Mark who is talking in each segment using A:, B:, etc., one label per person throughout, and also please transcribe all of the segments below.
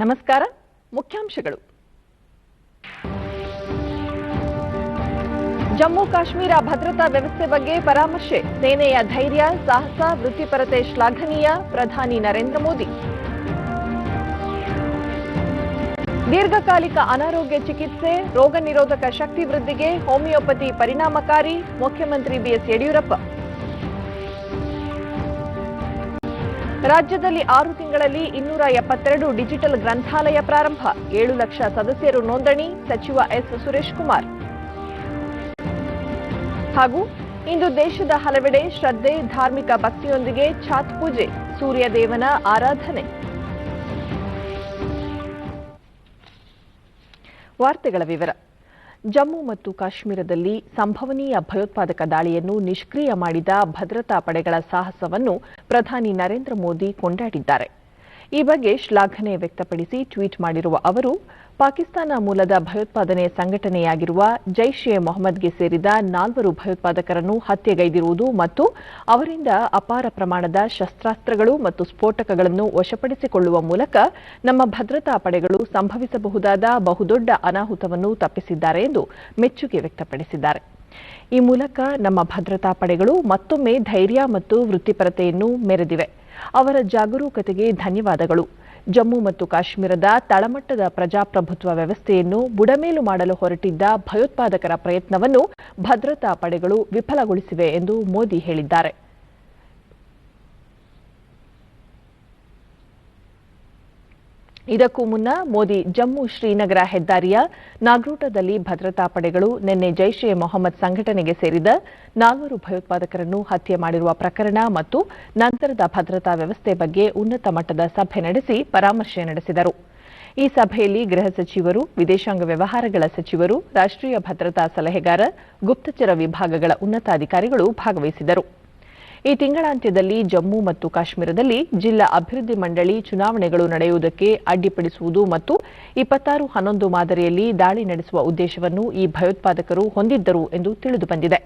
A: ನಮಸ್ಕಾರ. ಮುಖ್ಯಾಂಶಗಳು. ಜಮ್ಮು ಕಾಶ್ಮೀರ ಭದ್ರತಾ ವ್ಯವಸ್ಥೆ ಬಗ್ಗೆ ಪರಾಮರ್ಶೆ. ಸೇನೆಯ ಧೈರ್ಯ, ಸಾಹಸ, ವೃತ್ತಿಪರತೆ ಶ್ಲಾಘನೀಯ. ಪ್ರಧಾನಿ ನರೇಂದ್ರ ಮೋದಿ. ದೀರ್ಘಕಾಲಿಕ ಅನಾರೋಗ್ಯ ಚಿಕಿತ್ಸೆ, ರೋಗ ನಿರೋಧಕ ಶಕ್ತಿ ವೃದ್ಧಿಗೆ ಹೋಮಿಯೋಪತಿ ಪರಿಣಾಮಕಾರಿ. ಮುಖ್ಯಮಂತ್ರಿ ಬಿಎಸ್ ಯಡಿಯೂರಪ್ಪ. ರಾಜ್ಯದಲ್ಲಿ 6 ತಿಂಗಳಲ್ಲಿ 272 ಡಿಜಿಟಲ್ ಗ್ರಂಥಾಲಯ ಪ್ರಾರಂಭ. 7 ಲಕ್ಷ ಸದಸ್ಯರು ನೋಂದಣಿ. ಸಚಿವ ಎಸ್ ಸುರೇಶ್ ಕುಮಾರ್. ಹಾಗೂ ಇಂದು ದೇಶದ ಹಲವೆಡೆ ಶ್ರದ್ಧೆ, ಧಾರ್ಮಿಕ ಭಕ್ತಿಯೊಂದಿಗೆ ಛಾತ್ ಪೂಜೆ, ಸೂರ್ಯದೇವನ ಆರಾಧನೆ. ವಾರ್ತೆಗಳ ವಿವರ. ಜಮ್ಮು ಮತ್ತು ಕಾಶ್ಮೀರದಲ್ಲಿ ಸಂಭವನೀಯ ಭಯೋತ್ಪಾದಕ ದಾಳಿಯನ್ನು ನಿಷ್ಕ್ರಿಯ ಮಾಡಿದ ಭದ್ರತಾ ಪಡೆಗಳ ಸಾಹಸವನ್ನು ಪ್ರಧಾನಿ ನರೇಂದ್ರ ಮೋದಿ ಕೊಂಡಾಡಿದ್ದಾರೆ. ಈ ಬಗ್ಗೆ ಶ್ಲಾಘನೆ ವ್ಯಕ್ತಪಡಿಸಿ ಟ್ವೀಟ್ ಮಾಡಿರುವ ಅವರು, ಪಾಕಿಸ್ತಾನ ಮೂಲದ ಭಯೋತ್ಪಾದನೆ ಸಂಘಟನೆಯಾಗಿರುವ ಜೈಷ್ ಎ ಮೊಹಮ್ಮದ್ಗೆ ಸೇರಿದ 4 ಭಯೋತ್ಪಾದಕರನ್ನು ಹತ್ಯೆಗೈದಿರುವುದು ಮತ್ತು ಅವರಿಂದ ಅಪಾರ ಪ್ರಮಾಣದ ಶಸ್ತ್ರಾಸ್ತ್ರಗಳು ಮತ್ತು ಸ್ಫೋಟಕಗಳನ್ನು ವಶಪಡಿಸಿಕೊಳ್ಳುವ ಮೂಲಕ ನಮ್ಮ ಭದ್ರತಾ ಪಡೆಗಳು ಸಂಭವಿಸಬಹುದಾದ ಬಹುದೊಡ್ಡ ಅನಾಹುತವನ್ನು ತಪ್ಪಿಸಿದ್ದಾರೆ ಎಂದು ಮೆಚ್ಚುಗೆ ವ್ಯಕ್ತಪಡಿಸಿದ್ದಾರೆ. ಈ ಮೂಲಕ ನಮ್ಮ ಭದ್ರತಾ ಪಡೆಗಳು ಮತ್ತೊಮ್ಮೆ ಧೈರ್ಯ ಮತ್ತು ವೃತ್ತಿಪರತೆಯನ್ನು ಮೆರೆದಿವೆ. ಅವರ ಜಾಗರೂಕತೆಗೆ ಧನ್ಯವಾದಗಳು. ಜಮ್ಮು ಮತ್ತು ಕಾಶ್ಮೀರದ ತಳಮಟ್ಟದ ಪ್ರಜಾಪ್ರಭುತ್ವ ವ್ಯವಸ್ಥೆಯನ್ನು ಬುಡಮೇಲು ಮಾಡಲು ಹೊರಟಿದ್ದ ಭಯೋತ್ಪಾದಕರ ಪ್ರಯತ್ನವನ್ನು ಭದ್ರತಾ ಪಡೆಗಳು ವಿಫಲಗೊಳಿಸಿವೆ ಎಂದು ಮೋದಿ ಹೇಳಿದ್ದಾರೆ. ಇದಕ್ಕೂ ಮುನ್ನ ಮೋದಿ ಜಮ್ಮು ಶ್ರೀನಗರ ಹೆದ್ದಾರಿಯ ನಾಗ್ರೋಟದಲ್ಲಿ ಭದ್ರತಾ ಪಡೆಗಳು ನಿನ್ನೆ ಜೈಷ್ ಎ ಮೊಹಮ್ಮದ್ ಸಂಘಟನೆಗೆ ಸೇರಿದ 4 ಭಯೋತ್ಪಾದಕರನ್ನು ಹತ್ಯೆ ಮಾಡಿರುವ ಪ್ರಕರಣ ಮತ್ತು ನಂತರದ ಭದ್ರತಾ ವ್ಯವಸ್ಥೆ ಬಗ್ಗೆ ಉನ್ನತ ಮಟ್ಟದ ಸಭೆ ನಡೆಸಿ ಪರಾಮರ್ಶೆ ನಡೆಸಿದರು. ಈ ಸಭೆಯಲ್ಲಿ ಗೃಹ ಸಚಿವರು, ವಿದೇಶಾಂಗ ವ್ಯವಹಾರಗಳ ಸಚಿವರು, ರಾಷ್ಟ್ರೀಯ ಭದ್ರತಾ ಸಲಹೆಗಾರ, ಗುಪ್ತಚರ ವಿಭಾಗಗಳ ಉನ್ನತಾಧಿಕಾರಿಗಳು ಭಾಗವಹಿಸಿದರು. ಈ ತಿಂಗಳಾಂತ್ಯದಲ್ಲಿ ಜಮ್ಮು ಮತ್ತು ಕಾಶ್ಮೀರದಲ್ಲಿ ಜಿಲ್ಲಾ ಅಭಿವೃದ್ಧಿ ಮಂಡಳಿ ಚುನಾವಣೆಗಳು ನಡೆಯುವುದಕ್ಕೆ ಅಡ್ಡಿಪಡಿಸುವುದು ಮತ್ತು 26/11 ಮಾದರಿಯಲ್ಲಿ ದಾಳಿ ನಡೆಸುವ ಉದ್ದೇಶವನ್ನು ಈ ಭಯೋತ್ಪಾದಕರು ಹೊಂದಿದ್ದರು ಎಂದು ತಿಳಿದುಬಂದಿದೆ.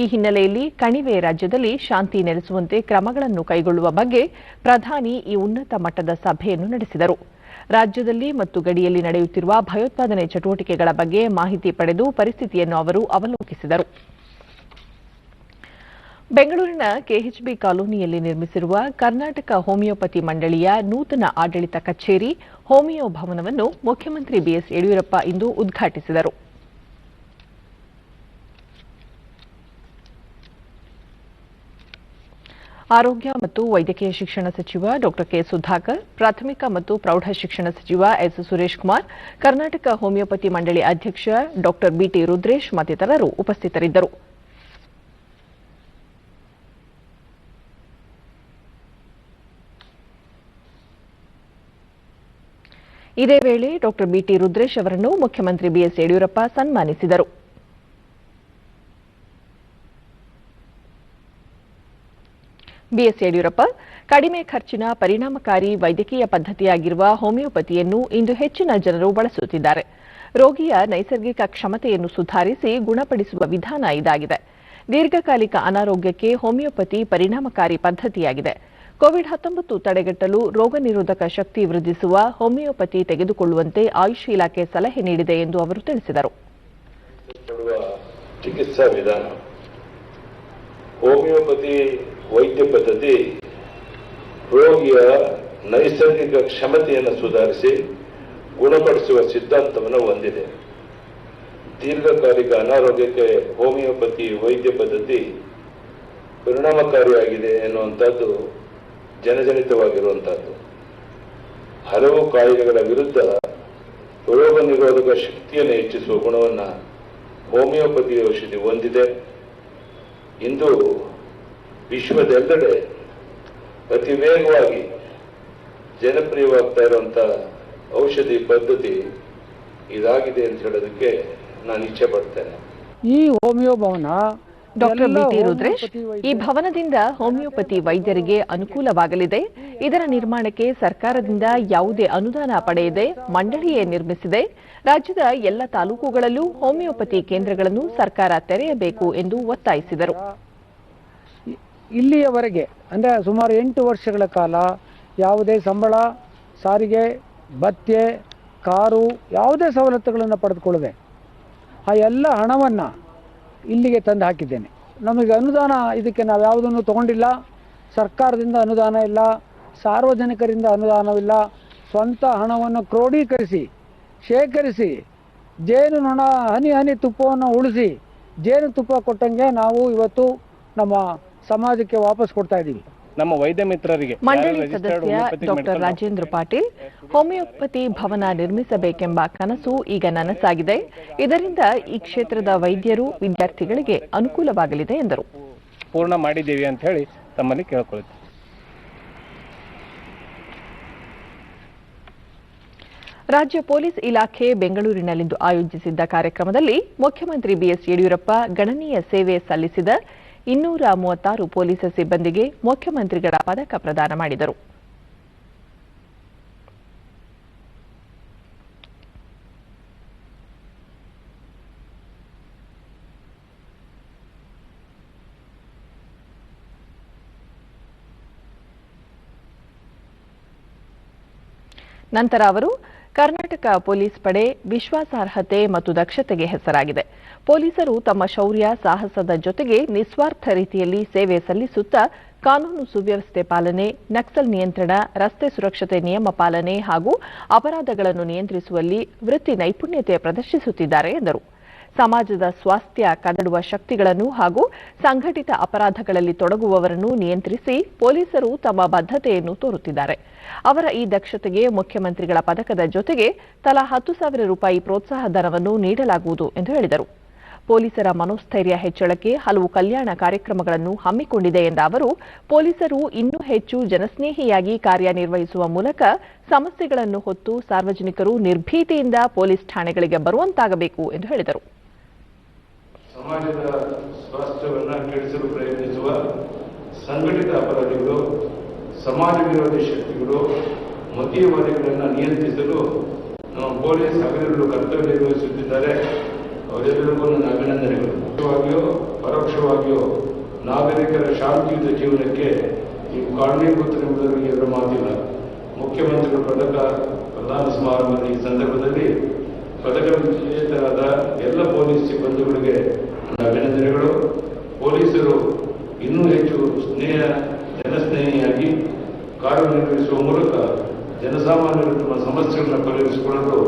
A: ಈ ಹಿನ್ನೆಲೆಯಲ್ಲಿ ಕಣಿವೆ ರಾಜ್ಯದಲ್ಲಿ ಶಾಂತಿ ನೆಲೆಸುವಂತೆ ಕ್ರಮಗಳನ್ನು ಕೈಗೊಳ್ಳುವ ಬಗ್ಗೆ ಪ್ರಧಾನಿ ಈ ಉನ್ನತ ಮಟ್ಟದ ಸಭೆಯನ್ನು ನಡೆಸಿದರು. ರಾಜ್ಯದಲ್ಲಿ ಮತ್ತು ಗಡಿಯಲ್ಲಿ ನಡೆಯುತ್ತಿರುವ ಭಯೋತ್ಪಾದನೆ ಚಟುವಟಿಕೆಗಳ ಬಗ್ಗೆ ಮಾಹಿತಿ ಪಡೆದು ಪರಿಸ್ಥಿತಿಯನ್ನು ಅವರು ಅವಲೋಕಿಸಿದರು. ಬೆಂಗಳೂರಿನ ಕೆಎಚ್ಬಿ ಕಾಲೋನಿಯಲ್ಲಿ ನಿರ್ಮಿಸಿರುವ ಕರ್ನಾಟಕ ಹೋಮಿಯೋಪತಿ ಮಂಡಳಿಯ ನೂತನ ಆಡಳಿತ ಕಚೇರಿ ಹೋಮಿಯೋ ಭವನವನ್ನು ಮುಖ್ಯಮಂತ್ರಿ ಬಿಎಸ್ ಯಡಿಯೂರಪ್ಪ ಇಂದು ಉದ್ಘಾಟಿಸಿದರು. ಆರೋಗ್ಯ ಮತ್ತು ವೈದ್ಯಕೀಯ ಶಿಕ್ಷಣ ಸಚಿವ ಡಾ ಕೆ ಸುಧಾಕರ್, ಪ್ರಾಥಮಿಕ ಮತ್ತು ಪ್ರೌಢ ಶಿಕ್ಷಣ ಸಚಿವ ಎಸ್ ಸುರೇಶ್ ಕುಮಾರ್, ಕರ್ನಾಟಕ ಹೋಮಿಯೋಪತಿ ಮಂಡಳಿ ಅಧ್ಯಕ್ಷ ಡಾ ಬಿಟಿ ರುದ್ರೇಶ್ ಮತ್ತಿತರರು ಉಪಸ್ಥಿತರಿದ್ದರು. ಇದೇ ವೇಳೆ ಡಾ ಬಿಟಿ ರುದ್ರೇಶ್ ಅವರನ್ನು ಮುಖ್ಯಮಂತ್ರಿ ಬಿಎಸ್ ಯಡಿಯೂರಪ್ಪ ಸನ್ಮಾನಿಸಿದರು. ಬಿಎಸ್ ಯಡಿಯೂರಪ್ಪ, ಕಡಿಮೆ ಖರ್ಚಿನ ಪರಿಣಾಮಕಾರಿ ವೈದ್ಯಕೀಯ ಪದ್ಧತಿಯಾಗಿರುವ ಹೋಮಿಯೋಪತಿಯನ್ನು ಇಂದು ಹೆಚ್ಚಿನ ಜನರು ಬಳಸುತ್ತಿದ್ದಾರೆ. ರೋಗಿಯ ನೈಸರ್ಗಿಕ ಕ್ಷಮತೆಯನ್ನು ಸುಧಾರಿಸಿ ಗುಣಪಡಿಸುವ ವಿಧಾನ ಇದಾಗಿದೆ. ದೀರ್ಘಕಾಲಿಕ ಅನಾರೋಗ್ಯಕ್ಕೆ ಹೋಮಿಯೋಪತಿ ಪರಿಣಾಮಕಾರಿ ಪದ್ಧತಿಯಾಗಿದೆ. ಕೋವಿಡ್-19 ತಡೆಗಟ್ಟಲು ರೋಗ ನಿರೋಧಕ ಶಕ್ತಿ ವೃದ್ಧಿಸುವ ಹೋಮಿಯೋಪತಿ ತೆಗೆದುಕೊಳ್ಳುವಂತೆ ಆಯುಷ್ ಇಲಾಖೆ ಸಲಹೆ ನೀಡಿದೆ ಎಂದು ಅವರು ತಿಳಿಸಿದರು.
B: ಚಿಕಿತ್ಸಾ ವಿಧಾನ ಹೋಮಿಯೋಪತಿ ವೈದ್ಯ ಪದ್ಧತಿ ರೋಗಿಯ ನೈಸರ್ಗಿಕ ಕ್ಷಮತೆಯನ್ನು ಸುಧಾರಿಸಿ ಗುಣಪಡಿಸುವ ಸಿದ್ಧಾಂತವನ್ನು ಹೊಂದಿದೆ. ದೀರ್ಘಕಾಲಿಕ ಅನಾರೋಗ್ಯಕ್ಕೆ ಹೋಮಿಯೋಪತಿ ವೈದ್ಯ ಪದ್ಧತಿ ಪರಿಣಾಮಕಾರಿಯಾಗಿದೆ ಎನ್ನುವಂಥದ್ದು ಜನಜನಿತವಾಗಿರುವಂತಹದ್ದು. ಹಲವು ಕಾಯಿಲೆಗಳ ವಿರುದ್ಧ ರೋಗ ನಿರೋಧಕ ಶಕ್ತಿಯನ್ನು ಹೆಚ್ಚಿಸುವ ಗುಣವನ್ನು ಹೋಮಿಯೋಪತಿ ಔಷಧಿ ಹೊಂದಿದೆ. ಇಂದು ವಿಶ್ವದೆಲ್ಲೆಡೆ ಅತಿ ವೇಗವಾಗಿ ಜನಪ್ರಿಯವಾಗ್ತಾ ಇರುವಂತಹ ಔಷಧಿ ಪದ್ಧತಿ ಇದಾಗಿದೆ ಅಂತ ಹೇಳೋದಕ್ಕೆ ನಾನು ಇಚ್ಛೆ ಪಡ್ತೇನೆ.
C: ಈ ಹೋಮಿಯೋ ಭವನ
A: ಡಾ ಬಿಟಿ ರುದ್ರೇಶ್, ಈ ಭವನದಿಂದ ಹೋಮಿಯೋಪತಿ ವೈದ್ಯರಿಗೆ ಅನುಕೂಲವಾಗಲಿದೆ. ಇದರ ನಿರ್ಮಾಣಕ್ಕೆ ಸರ್ಕಾರದಿಂದ ಯಾವುದೇ ಅನುದಾನ ಪಡೆಯದೆ ಮಂಡಳಿಯೇ ನಿರ್ಮಿಸಿದೆ. ರಾಜ್ಯದ ಎಲ್ಲ ತಾಲೂಕುಗಳಲ್ಲೂ ಹೋಮಿಯೋಪತಿ ಕೇಂದ್ರಗಳನ್ನು ಸರ್ಕಾರ ತೆರೆಯಬೇಕು ಎಂದು ಒತ್ತಾಯಿಸಿದರು.
C: ಇಲ್ಲಿಯವರೆಗೆ ಅಂದರೆ ಸುಮಾರು 8 ವರ್ಷಗಳ ಕಾಲ ಯಾವುದೇ ಸಂಬಳ, ಸಾರಿಗೆ ಭತ್ಯೆ, ಕಾರು ಯಾವುದೇ ಸವಲತ್ತುಗಳನ್ನು ಪಡೆದುಕೊಳ್ಳದೆ ಆ ಎಲ್ಲ ಹಣವನ್ನು ಇಲ್ಲಿಗೆ ತಂದು ಹಾಕಿದ್ದೇನೆ. ನಮಗೆ ಅನುದಾನ ಇದಕ್ಕೆ ನಾವು ಯಾವುದನ್ನು ತಗೊಂಡಿಲ್ಲ. ಸರ್ಕಾರದಿಂದ ಅನುದಾನ ಇಲ್ಲ, ಸಾರ್ವಜನಿಕರಿಂದ ಅನುದಾನವಿಲ್ಲ. ಸ್ವಂತ ಹಣವನ್ನು ಕ್ರೋಢೀಕರಿಸಿ ಶೇಖರಿಸಿ ಜೇನುನೊಣ ಹನಿ ಹನಿ ತುಪ್ಪವನ್ನು ಉಳಿಸಿ ಜೇನುತುಪ್ಪ ಕೊಟ್ಟಂಗೆ ನಾವು ಇವತ್ತು ನಮ್ಮ ಸಮಾಜಕ್ಕೆ ವಾಪಸ್ ಕೊಡ್ತಾ ಇದ್ದೀವಿ.
D: ನಮ್ಮ ವೈದ್ಯ ಮಿತ್ರರಿಗೆ
A: ಮಂಡಳಿ ಸದಸ್ಯ ಡಾಕ್ಟರ್ ರಾಜೇಂದ್ರ ಪಾಟೀಲ್, ಹೋಮಿಯೋಪತಿ ಭವನ ನಿರ್ಮಿಸಬೇಕೆಂಬ ಕನಸು ಈಗ ನನಸಾಗಿದೆ. ಇದರಿಂದ ಈ ಕ್ಷೇತ್ರದ ವೈದ್ಯರು, ವಿದ್ಯಾರ್ಥಿಗಳಿಗೆ ಅನುಕೂಲವಾಗಲಿದೆ ಎಂದರು.
D: ಪೂರ್ಣ ಮಾಡಿದ್ದೇವೆ ಅಂತ ಹೇಳಿ ತಮ್ಮಲ್ಲಿ ಕೇಳಿಕೊಳ್ಳುತ್ತೇವೆ.
A: ರಾಜ್ಯ ಪೊಲೀಸ್ ಇಲಾಖೆ ಬೆಂಗಳೂರಿನಲ್ಲಿಂದು ಆಯೋಜಿಸಿದ್ದ ಕಾರ್ಯಕ್ರಮದಲ್ಲಿ ಮುಖ್ಯಮಂತ್ರಿ ಬಿಎಸ್ ಯಡಿಯೂರಪ್ಪ ಗಣನೀಯ ಸೇವೆ ಸಲ್ಲಿಸಿದ 236 ಪೊಲೀಸ್ ಸಿಬ್ಬಂದಿಗೆ ಮುಖ್ಯಮಂತ್ರಿಗಳ ಪದಕ ಪ್ರದಾನ ಮಾಡಿದರು. ನಂತರ ಅವರು ಕರ್ನಾಟಕ ಪೊಲೀಸ್ ಪಡೆ ವಿಶ್ವಾಸಾರ್ಹತೆ ಮತ್ತು ದಕ್ಷತೆಗೆ ಹೆಸರಾಗಿದೆ. ಪೊಲೀಸರು ತಮ್ಮ ಶೌರ್ಯ, ಸಾಹಸದ ಜೊತೆಗೆ ನಿಸ್ವಾರ್ಥ ರೀತಿಯಲ್ಲಿ ಸೇವೆ ಸಲ್ಲಿಸುತ್ತಾ ಕಾನೂನು ಸುವ್ಯವಸ್ಥೆ ಪಾಲನೆ, ನಕ್ಸಲ್ ನಿಯಂತ್ರಣ, ರಸ್ತೆ ಸುರಕ್ಷತೆ ನಿಯಮ ಪಾಲನೆ ಹಾಗೂ ಅಪರಾಧಗಳನ್ನು ನಿಯಂತ್ರಿಸುವಲ್ಲಿ ವೃತ್ತಿ ನೈಪುಣ್ಯತೆ ಪ್ರದರ್ಶಿಸುತ್ತಿದ್ದಾರೆ ಎಂದರು. ಸಮಾಜದ ಸ್ವಾಸ್ಥ್ಯ ಕದಡುವ ಶಕ್ತಿಗಳನ್ನು ಹಾಗೂ ಸಂಘಟಿತ ಅಪರಾಧಗಳಲ್ಲಿ ತೊಡಗುವವರನ್ನು ನಿಯಂತ್ರಿಸಿ ಪೊಲೀಸರು ತಮ್ಮ ಬದ್ಧತೆಯನ್ನು ತೋರುತ್ತಿದ್ದಾರೆ. ಅವರ ಈ ದಕ್ಷತೆಗೆ ಮುಖ್ಯಮಂತ್ರಿಗಳ ಪದಕದ ಜೊತೆಗೆ ತಲಾ 10,000 ರೂಪಾಯಿ ಪ್ರೋತ್ಸಾಹ ಧನವನ್ನು ನೀಡಲಾಗುವುದು ಎಂದು ಹೇಳಿದರು. ಪೊಲೀಸರ ಮನೋಸ್ಥೈರ್ಯ ಹೆಚ್ಚಳಕ್ಕೆ ಹಲವು ಕಲ್ಯಾಣ ಕಾರ್ಯಕ್ರಮಗಳನ್ನು ಹಮ್ಮಿಕೊಂಡಿದೆ ಎಂದ ಅವರು, ಪೊಲೀಸರು ಇನ್ನೂ ಹೆಚ್ಚು ಜನಸ್ನೇಹಿಯಾಗಿ ಕಾರ್ಯನಿರ್ವಹಿಸುವ ಮೂಲಕ ಸಮಸ್ಯೆಗಳನ್ನು ಹೊತ್ತು ಸಾರ್ವಜನಿಕರು ನಿರ್ಭೀತಿಯಿಂದ ಪೊಲೀಸ್ ಠಾಣೆಗಳಿಗೆ ಬರುವಂತಾಗಬೇಕು ಎಂದು ಹೇಳಿದರು.
B: ಸಮಾಜದ ಸ್ವಾಸ್ಥ್ಯವನ್ನು ಕೆಡಿಸಲು ಪ್ರಯತ್ನಿಸುವ ಸಂಘಟಿತ ಅಪರಾಧಿಗಳು, ಸಮಾಜ ವಿರೋಧಿ ಶಕ್ತಿಗಳು, ಮತೀಯವಾದಿಗಳನ್ನು ನಿಯಂತ್ರಿಸಲು ನಮ್ಮ ಪೊಲೀಸ್ ಹಗಲಿರುಳು ಕರ್ತವ್ಯ ನಿರ್ವಹಿಸುತ್ತಿದ್ದಾರೆ. ಅವರೆಲ್ಲರಿಗೂ ನನ್ನ ಅಭಿನಂದನೆಗಳು. ಮುಖ್ಯವಾಗಿಯೋ ಪರೋಕ್ಷವಾಗಿಯೋ ನಾಗರಿಕರ ಶಾಂತಿಯುತ ಜೀವನಕ್ಕೆ ನೀವು ಕಾರಣೀಭೂತರೆಂಬುದರಲ್ಲಿ ಎರಡು ಮಾತಿಲ್ಲ. ಮುಖ್ಯಮಂತ್ರಿಗಳ ಪದಕ ಪ್ರದಾನ ಸಮಾರಂಭದ ಈ ಸಂದರ್ಭದಲ್ಲಿ ಪದಕ ವಿಜೇತರಾದ ಎಲ್ಲ ಪೊಲೀಸ್ ಸಿಬ್ಬಂದಿಗಳಿಗೆ ನನ್ನ ಅಭಿನಂದನೆಗಳು. ಪೊಲೀಸರು ಇನ್ನೂ ಹೆಚ್ಚು ಜನಸ್ನೇಹಿಯಾಗಿ ಕಾರ್ಯನಿರ್ವಹಿಸುವ ಮೂಲಕ ಜನಸಾಮಾನ್ಯರು ತಮ್ಮ ಸಮಸ್ಯೆಗಳನ್ನು ಪರಿಹರಿಸಿಕೊಳ್ಳಲು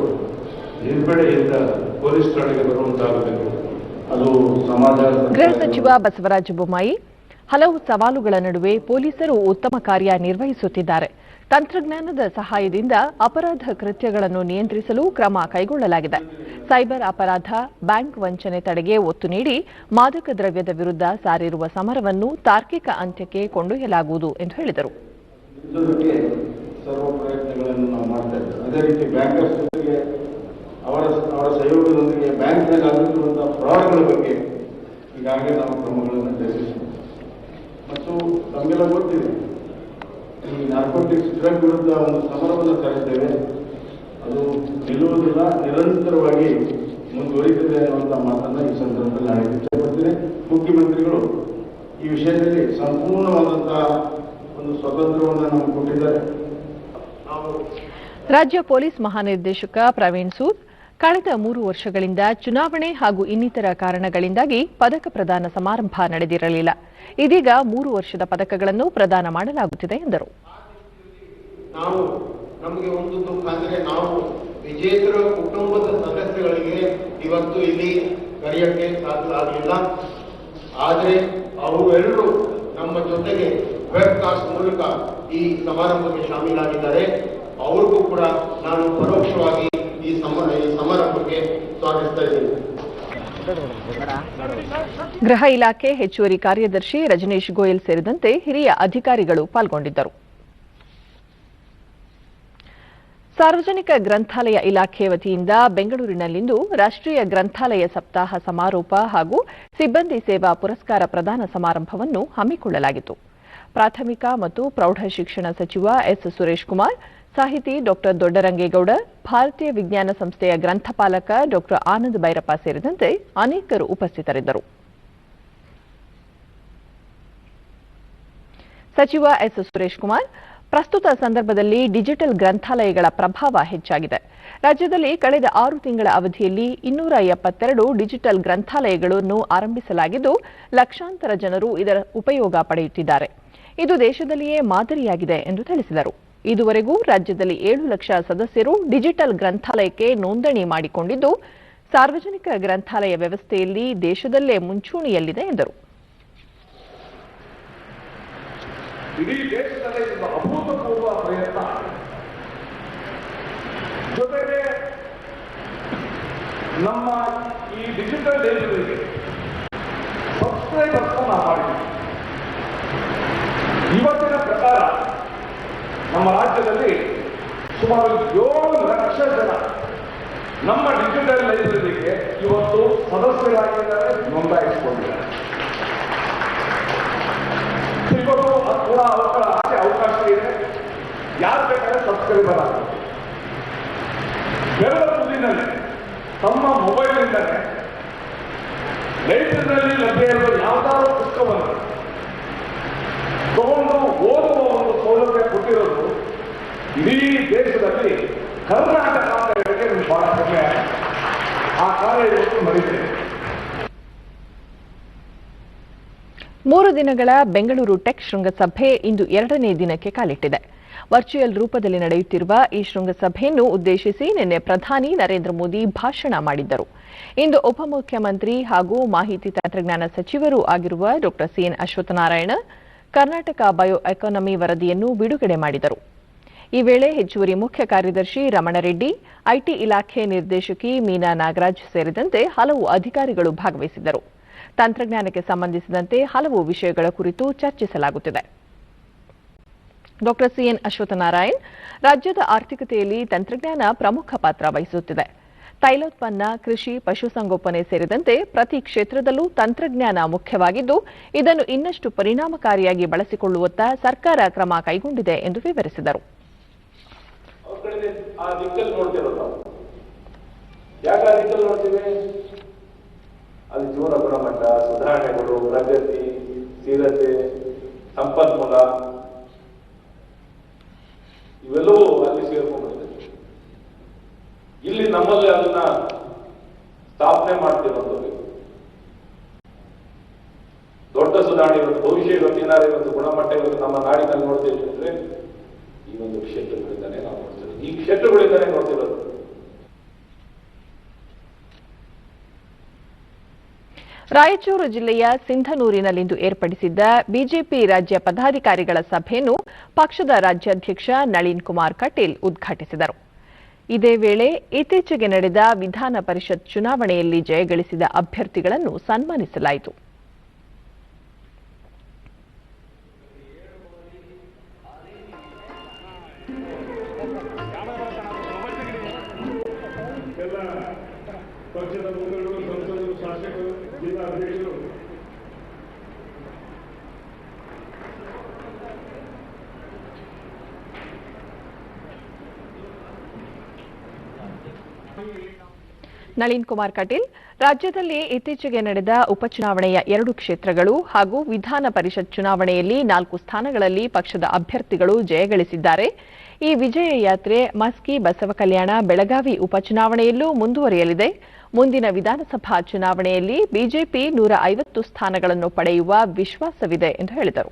B: ನಿರ್ಭಡೆಯಿಂದ ಪೊಲೀಸ್ ಠಾಣೆಗೆ ಬರುವಂತಾಗಬೇಕು. ಅದು ಸಮಾಜ.
A: ಗೃಹ ಸಚಿವ ಬಸವರಾಜ ಬೊಮ್ಮಾಯಿ, ಹಲವು ಸವಾಲುಗಳ ನಡುವೆ ಪೊಲೀಸರು ಉತ್ತಮ ಕಾರ್ಯ ನಿರ್ವಹಿಸುತ್ತಿದ್ದಾರೆ. ತಂತ್ರಜ್ಞಾನದ ಸಹಾಯದಿಂದ ಅಪರಾಧ ಕೃತ್ಯಗಳನ್ನು ನಿಯಂತ್ರಿಸಲು ಕ್ರಮ ಕೈಗೊಳ್ಳಲಾಗಿದೆ. ಸೈಬರ್ ಅಪರಾಧ, ಬ್ಯಾಂಕ್ ವಂಚನೆ ತಡೆಗೆ ಒತ್ತು ನೀಡಿ ಮಾದಕ ದ್ರವ್ಯದ ವಿರುದ್ಧ ಸಾರಿರುವ ಸಮರವನ್ನು ತಾರ್ಕಿಕ ಅಂತ್ಯಕ್ಕೆ ಕೊಂಡೊಯ್ಯಲಾಗುವುದು ಎಂದು ಹೇಳಿದರು.
E: ಸರ್ವ ಪ್ರಯತ್ನಗಳನ್ನು ನಾವು ಮಾಡ್ತಾ ಇದ್ದೇವೆ. ಅದೇ ರೀತಿ ಬ್ಯಾಂಕರ್ಸ್ ಜೊತೆಗೆ ಅವರ ಸಹಯೋಗದೊಂದಿಗೆ ಬ್ಯಾಂಕ್ನಲ್ಲಿ ಆಗುತ್ತಿರುವಂತಹ ಫ್ರಾಡ್ಗಳ ಬಗ್ಗೆ ಈಗಾಗಲೇ ನಾವು ಕ್ರಮಗಳನ್ನು ಜರುಗಿಸಿದ್ದೇವೆ. ಮತ್ತು ನಮಗೆಲ್ಲ ಗೊತ್ತಿದೆ, ಈ ನಾರ್ಕೋಟಿಕ್ಸ್ ಡ್ರಗ್ ವಿರುದ್ಧ ಒಂದು ಸಮರವನ್ನು ತರುತ್ತೇವೆ. ಅದು ನಿಲ್ಲುವುದಿಲ್ಲ, ನಿರಂತರವಾಗಿ ಮುಂದುವರಿತದೆ ಅನ್ನುವಂಥ ಮಾತನ್ನು ಈ ಸಂದರ್ಭದಲ್ಲಿ ನಾನು ಇಷ್ಟಪಡ್ತೇನೆ. ಮುಖ್ಯಮಂತ್ರಿಗಳು ಈ ವಿಷಯದಲ್ಲಿ ಸಂಪೂರ್ಣವಾದಂತಹ ಒಂದು ಸ್ವತಂತ್ರವನ್ನು ನಮಗೆ ಕೊಟ್ಟಿದ್ದಾರೆ.
A: ರಾಜ್ಯ ಪೊಲೀಸ್ ಮಹಾನಿರ್ದೇಶಕ ಪ್ರವೀಣ್ ಸೂದ್, ಕಳೆದ 3 ವರ್ಷಗಳಿಂದ ಚುನಾವಣೆ ಹಾಗೂ ಇನ್ನಿತರ ಕಾರಣಗಳಿಂದಾಗಿ ಪದಕ ಪ್ರದಾನ ಸಮಾರಂಭ ನಡೆದಿರಲಿಲ್ಲ. ಇದೀಗ 3 ವರ್ಷದ ಪದಕಗಳನ್ನು ಪ್ರದಾನ ಮಾಡಲಾಗುತ್ತಿದೆ ಎಂದರು.
F: ನಮಗೆ ಒಂದು ದುಃಖ ಅಂದ್ರೆ ನಾವು ವಿಜೇತರ ಕುಟುಂಬದ ಸದಸ್ಯಗಳಿಗೆ ಇವತ್ತು ಇಲ್ಲಿ ಕರೆಯಕ್ಕೆ ಸಾಧ್ಯ ಆಗಲಿಲ್ಲ. ಆದರೆ ಅವರೆಲ್ಲರೂ ನಮ್ಮ ಜೊತೆಗೆ ವೆಬ್ಕಾಸ್ಟ್ ಮೂಲಕ ಈ ಸಮಾರಂಭಕ್ಕೆ ಶಾಮೀಲಾಗಿದ್ದಾರೆ. ಅವ್ರಿಗೂ ಕೂಡ ನಾನು ಪರೋಕ್ಷವಾಗಿ ಈ ಸಮಾರಂಭಕ್ಕೆ ಸ್ವಾಗತಿಸ್ತಾ ಇದ್ದೀನಿ.
A: ಗೃಹ ಇಲಾಖೆ ಹೆಚ್ಚುವರಿ ಕಾರ್ಯದರ್ಶಿ ರಜನೀಶ್ ಗೋಯಲ್ ಸೇರಿದಂತೆ ಹಿರಿಯ ಅಧಿಕಾರಿಗಳು ಪಾಲ್ಗೊಂಡಿದ್ದರು. ಸಾರ್ವಜನಿಕ ಗ್ರಂಥಾಲಯ ಇಲಾಖೆ ವತಿಯಿಂದ ಬೆಂಗಳೂರಿನಲ್ಲಿಂದು ರಾಷ್ಟ್ರೀಯ ಗ್ರಂಥಾಲಯ ಸಪ್ತಾಹ ಸಮಾರೋಪ ಹಾಗೂ ಸಿಬ್ಬಂದಿ ಸೇವಾ ಪುರಸ್ಕಾರ ಪ್ರದಾನ ಸಮಾರಂಭವನ್ನು ಹಮ್ಮಿಕೊಳ್ಳಲಾಗಿತ್ತು. ಪ್ರಾಥಮಿಕ ಮತ್ತು ಪ್ರೌಢ ಶಿಕ್ಷಣ ಸಚಿವ ಎಸ್ ಸುರೇಶ್ ಕುಮಾರ್, ಸಾಹಿತಿ ಡಾಕ್ಟರ್ ದೊಡ್ಡರಂಗೇಗೌಡ, ಭಾರತೀಯ ವಿಜ್ಞಾನ ಸಂಸ್ಥೆಯ ಗ್ರಂಥಪಾಲಕ ಡಾಕ್ಟರ್ ಆನಂದ್ ಭೈರಪ್ಪ ಸೇರಿದಂತೆ ಅನೇಕರು ಉಪಸ್ಥಿತರಿದ್ದರು. ಸಚಿವ ಎಸ್ ಸುರೇಶ್ ಕುಮಾರ್, ಪ್ರಸ್ತುತ ಸಂದರ್ಭದಲ್ಲಿ ಡಿಜಿಟಲ್ ಗ್ರಂಥಾಲಯಗಳ ಪ್ರಭಾವ ಹೆಚ್ಚಾಗಿದೆ. ರಾಜ್ಯದಲ್ಲಿ ಕಳೆದ 6 ತಿಂಗಳ ಅವಧಿಯಲ್ಲಿ 272 ಡಿಜಿಟಲ್ ಗ್ರಂಥಾಲಯಗಳನ್ನು ಆರಂಭಿಸಲಾಗಿದ್ದು, ಲಕ್ಷಾಂತರ ಜನರು ಇದರ ಉಪಯೋಗ ಪಡೆಯುತ್ತಿದ್ದಾರೆ. ಇದು ದೇಶದಲ್ಲಿಯೇ ಮಾದರಿಯಾಗಿದೆ ಎಂದು ತಿಳಿಸಿದರು. ಇದುವರೆಗೂ ರಾಜ್ಯದಲ್ಲಿ 7 ಲಕ್ಷ ಸದಸ್ಯರು ಡಿಜಿಟಲ್ ಗ್ರಂಥಾಲಯಕ್ಕೆ ನೋಂದಣಿ ಮಾಡಿಕೊಂಡಿದ್ದು, ಸಾರ್ವಜನಿಕ ಗ್ರಂಥಾಲಯ ವ್ಯವಸ್ಥೆಯಲ್ಲಿ ದೇಶದಲ್ಲೇ ಮುಂಚೂಣಿಯಲ್ಲಿದೆ ಎಂದರು.
G: ಇಡೀ ದೇಶದಲ್ಲಿ ಇದು ಅಭೂತಪೂರ್ವ ಪ್ರಯತ್ನ. ಜೊತೆಗೆ ನಮ್ಮ ಈ ಡಿಜಿಟಲ್ ಲೈಬ್ರರಿಗೆ ಸಬ್ಸ್ಕ್ರೈಬರ್ಸ್ ನಾವು ಮಾಡಿದ್ದೀವಿ. ಇವತ್ತಿನ ಪ್ರಕಾರ ನಮ್ಮ ರಾಜ್ಯದಲ್ಲಿ ಸುಮಾರು 7 ಲಕ್ಷ ಜನ ನಮ್ಮ ಡಿಜಿಟಲ್ ಲೈಬ್ರರಿಗೆ ಇವತ್ತು ಸದಸ್ಯರಾಗಿದ್ದಾರೆ, ನೋಂದಾಯಿಸಿಕೊಂಡಿದ್ದಾರೆ. ಇವತ್ತು ಕೂಡ ಅವಕಾಶ ಇದೆ. ಯಾರು ಬೇಕಾದ್ರೆ ಸಬ್ಸ್ಕ್ರೈಬರ್ ಆಗ್ತದೆ. ಬೆರಳ ತುದಿನಲ್ಲಿ ತಮ್ಮ ಮೊಬೈಲ್ನಿಂದಲೇ ಲೈಬ್ರರಿನಲ್ಲಿ ಲಭ್ಯ ಇರುವ ಯಾವುದಾದ್ರೂ ಪುಸ್ತಕವನ್ನು ತಗೊಂಡು ಓದುವ ಒಂದು ಸೌಲಭ್ಯ ಕೊಟ್ಟಿರೋದು ಇಡೀ ದೇಶದಲ್ಲಿ ಕರ್ನಾಟಕ ಅಂತ ಹೇಳಿದ್ರೆ ಬಹಳ ಕಡಿಮೆ. ಆ ಕಾರ್ಯ ಇವತ್ತು ನಡೆದಿದೆ.
A: 3 ದಿನಗಳ ಬೆಂಗಳೂರು ಟೆಕ್ ಶೃಂಗಸಭೆ ಇಂದು 2ನೇ ದಿನಕ್ಕೆ ಕಾಲಿಟ್ಟಿದೆ. ವರ್ಚುವಲ್ ರೂಪದಲ್ಲಿ ನಡೆಯುತ್ತಿರುವ ಈ ಶೃಂಗಸಭೆಯನ್ನು ಉದ್ದೇಶಿಸಿ ನಿನ್ನೆ ಪ್ರಧಾನಿ ನರೇಂದ್ರ ಮೋದಿ ಭಾಷಣ ಮಾಡಿದ್ದರು. ಇಂದು ಉಪಮುಖ್ಯಮಂತ್ರಿ ಹಾಗೂ ಮಾಹಿತಿ ತಂತ್ರಜ್ಞಾನ ಸಚಿವರೂ ಆಗಿರುವ ಡಾ C N Ashwathnarayan Karnataka bio economy ವರದಿಯನ್ನು ಬಿಡುಗಡೆ ಮಾಡಿದರು. ಈ ವೇಳೆ ಹೆಚ್ಚುವರಿ ಮುಖ್ಯ ಕಾರ್ಯದರ್ಶಿ ರಮಣರೆಡ್ಡಿ, ಐಟಿ ಇಲಾಖೆ ನಿರ್ದೇಶಕಿ ಮೀನಾ ನಾಗರಾಜ್ ಸೇರಿದಂತೆ ಹಲವು ಅಧಿಕಾರಿಗಳು ಭಾಗವಹಿಸಿದ್ದರು. ತಂತ್ರಜ್ಞಾನಕ್ಕೆ ಸಂಬಂಧಿಸಿದಂತೆ ಹಲವು ವಿಷಯಗಳ ಕುರಿತು ಚರ್ಚಿಸಲಾಗುತ್ತಿದೆ. ಡಾ ಸಿಎನ್ ಅಶ್ವತ್ಥನಾರಾಯಣ್, ರಾಜ್ಯದ ಆರ್ಥಿಕತೆಯಲ್ಲಿ ತಂತ್ರಜ್ಞಾನ ಪ್ರಮುಖ ಪಾತ್ರ ವಹಿಸುತ್ತಿದೆ. ತೈಲೋತ್ಪನ್ನ, ಕೃಷಿ, ಪಶುಸಂಗೋಪನೆ ಸೇರಿದಂತೆ ಪ್ರತಿ ಕ್ಷೇತ್ರದಲ್ಲೂ ತಂತ್ರಜ್ಞಾನ ಮುಖ್ಯವಾಗಿದ್ದು, ಇದನ್ನು ಇನ್ನಷ್ಟು ಪರಿಣಾಮಕಾರಿಯಾಗಿ ಬಳಸಿಕೊಳ್ಳುವತ್ತ ಸರ್ಕಾರ ಕ್ರಮ ಕೈಗೊಂಡಿದೆ ಎಂದು ವಿವರಿಸಿದರು.
G: ಅಲ್ಲಿ ಜೀವನ ಗುಣಮಟ್ಟ, ಸುಧಾರಣೆಗಳು, ಪ್ರಗತಿ, ಸ್ಥಿರತೆ, ಸಂಪನ್ಮೂಲ ಇವೆಲ್ಲವೂ ಅಲ್ಲಿ ಸೇರ್ಕೊಂಡಿದೆ. ಇಲ್ಲಿ ನಮ್ಮಲ್ಲಿ ಅದನ್ನ ಸ್ಥಾಪನೆ ಮಾಡ್ತಿರೋದು ದೊಡ್ಡ ಸುಧಾರಣೆ. ಇವತ್ತು ಭವಿಷ್ಯ ಇವತ್ತು ಗುಣಮಟ್ಟ ಇವತ್ತು ನಮ್ಮ ನಾಡಿನಲ್ಲಿ ನೋಡ್ತೀವಿ ಅಂದ್ರೆ ಈ ಒಂದು ಕ್ಷೇತ್ರಗಳಿಂದಾನೇ ನಾವು ನೋಡ್ತೀವಿ. ಈ ಕ್ಷೇತ್ರಗಳಿಂದಾನೇ ನೋಡ್ತಿರೋದು.
A: ರಾಯಚೂರು ಜಿಲ್ಲೆಯ ಸಿಂಧನೂರಿನಲ್ಲಿಂದು ಏರ್ಪಡಿಸಿದ್ದ ಬಿಜೆಪಿ ರಾಜ್ಯ ಪದಾಧಿಕಾರಿಗಳ ಸಭೆಯನ್ನು ಪಕ್ಷದ ರಾಜ್ಯಾಧ್ಯಕ್ಷ ನಳಿನ್ ಕುಮಾರ್ ಕಟೀಲ್ ಉದ್ಘಾಟಿಸಿದರು. ಇದೇ ವೇಳೆ ಇತ್ತೀಚೆಗೆ ನಡೆದ ವಿಧಾನ ಪರಿಷತ್ ಚುನಾವಣೆಯಲ್ಲಿ ಜಯಗಳಿಸಿದ ಅಭ್ಯರ್ಥಿಗಳನ್ನು ಸನ್ಮಾನಿಸಲಾಯಿತು.
B: ಪಕ್ಷದ ಮುಖಂಡರು, ಸಂಸದರು, ಶಾಸಕರು, ಜಿಲ್ಲಾಧ್ಯಕ್ಷರು
A: ನಳಿನ್ ಕುಮಾರ್ ಕಟೀಲ್, ರಾಜ್ಯದಲ್ಲಿ ಇತ್ತೀಚೆಗೆ ನಡೆದ ಉಪಚುನಾವಣೆಯ 2 ಕ್ಷೇತ್ರಗಳು ಹಾಗೂ ವಿಧಾನ ಪರಿಷತ್ ಚುನಾವಣೆಯಲ್ಲಿ 4 ಸ್ಥಾನಗಳಲ್ಲಿ ಪಕ್ಷದ ಅಭ್ಯರ್ಥಿಗಳು ಜಯಗಳಿಸಿದ್ದಾರೆ. ಈ ವಿಜಯ ಯಾತ್ರೆ ಮಸ್ಕಿ, ಬಸವಕಲ್ಯಾಣ, ಬೆಳಗಾವಿ ಉಪಚುನಾವಣೆಯಲ್ಲೂ ಮುಂದುವರಿಯಲಿದೆ. ಮುಂದಿನ ವಿಧಾನಸಭಾ ಚುನಾವಣೆಯಲ್ಲಿ ಬಿಜೆಪಿ 150 ಸ್ಥಾನಗಳನ್ನು ಪಡೆಯುವ ವಿಶ್ವಾಸವಿದೆ ಎಂದು ಹೇಳಿದರು.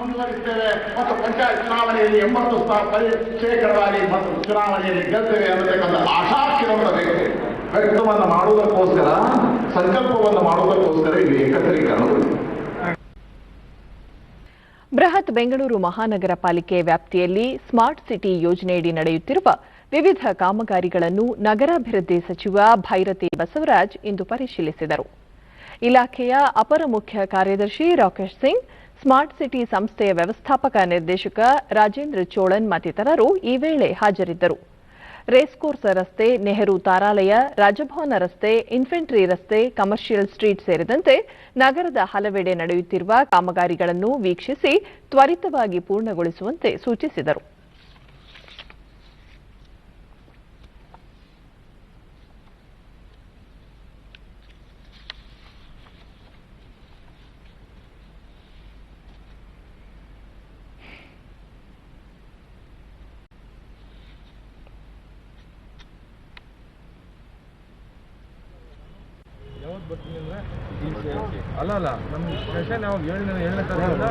F: ಮುಂದುವರಿಸುತ್ತೇವೆ ಮತ್ತು ಪಂಚಾಯತ್ ಚುನಾವಣೆಯಲ್ಲಿ 80% ಶೇಕಡವಾಗಿ ಮತ್ತು ಚುನಾವಣೆಯಲ್ಲಿ ಗೆಲ್ತೇವೆ ಅನ್ನತಕ್ಕಂಥ ಆಶಾಕಿರಣದ ವ್ಯಕ್ತವನ್ನು ಮಾಡುವುದಕ್ಕೋಸ್ಕರ, ಸಂಕಲ್ಪವನ್ನು ಮಾಡುವುದಕ್ಕೋಸ್ಕರ ಇಲ್ಲಿ ಏಕತ್ರೀಕರಣಗಳು.
A: ಬೃಹತ್ ಬೆಂಗಳೂರು ಮಹಾನಗರ ಪಾಲಿಕೆ ವ್ಯಾಪ್ತಿಯಲ್ಲಿ ಸ್ಮಾರ್ಟ್ ಸಿಟಿ ಯೋಜನೆಯಡಿ ನಡೆಯುತ್ತಿರುವ ವಿವಿಧ ಕಾಮಗಾರಿಗಳನ್ನು ನಗರಾಭಿವೃದ್ಧಿ ಸಚಿವ ಭೈರತಿ ಬಸವರಾಜ್ ಇಂದು ಪರಿಶೀಲಿಸಿದರು. ಇಲಾಖೆಯ ಅಪರ ಮುಖ್ಯ ಕಾರ್ಯದರ್ಶಿ ರಾಕೇಶ್ ಸಿಂಗ್, ಸ್ಮಾರ್ಟ್ ಸಿಟಿ ಸಂಸ್ಥೆಯ ವ್ಯವಸ್ಥಾಪಕ ನಿರ್ದೇಶಕ ರಾಜೇಂದ್ರ ಚೋಳನ್ ಮತ್ತಿತರರು ಈ ವೇಳೆ ಹಾಜರಿದ್ದರು. ರೇಸ್ಕೋರ್ಸ್ ರಸ್ತೆ, ನೆಹರು ತಾರಾಲಯ, ರಾಜಭವನ ರಸ್ತೆ, ಇನ್ಫೆಂಟ್ರಿ ರಸ್ತೆ, ಕಮರ್ಷಿಯಲ್ ಸ್ಟ್ರೀಟ್ ಸೇರಿದಂತೆ ನಗರದ ಹಲವೆಡೆ ನಡೆಯುತ್ತಿರುವ ಕಾಮಗಾರಿಗಳನ್ನು ವೀಕ್ಷಿಸಿ ತ್ವರಿತವಾಗಿ ಪೂರ್ಣಗೊಳಿಸುವಂತೆ ಸೂಚಿಸಿದರು.
G: ಬರ್ತೀನಿ ಅಂದ್ರೆ ಅಲ್ಲ ನಮ್ಮ ಸೆಷನ್ ಯಾವಾಗ 7ನೇ ತಾರೀಕಿಂದ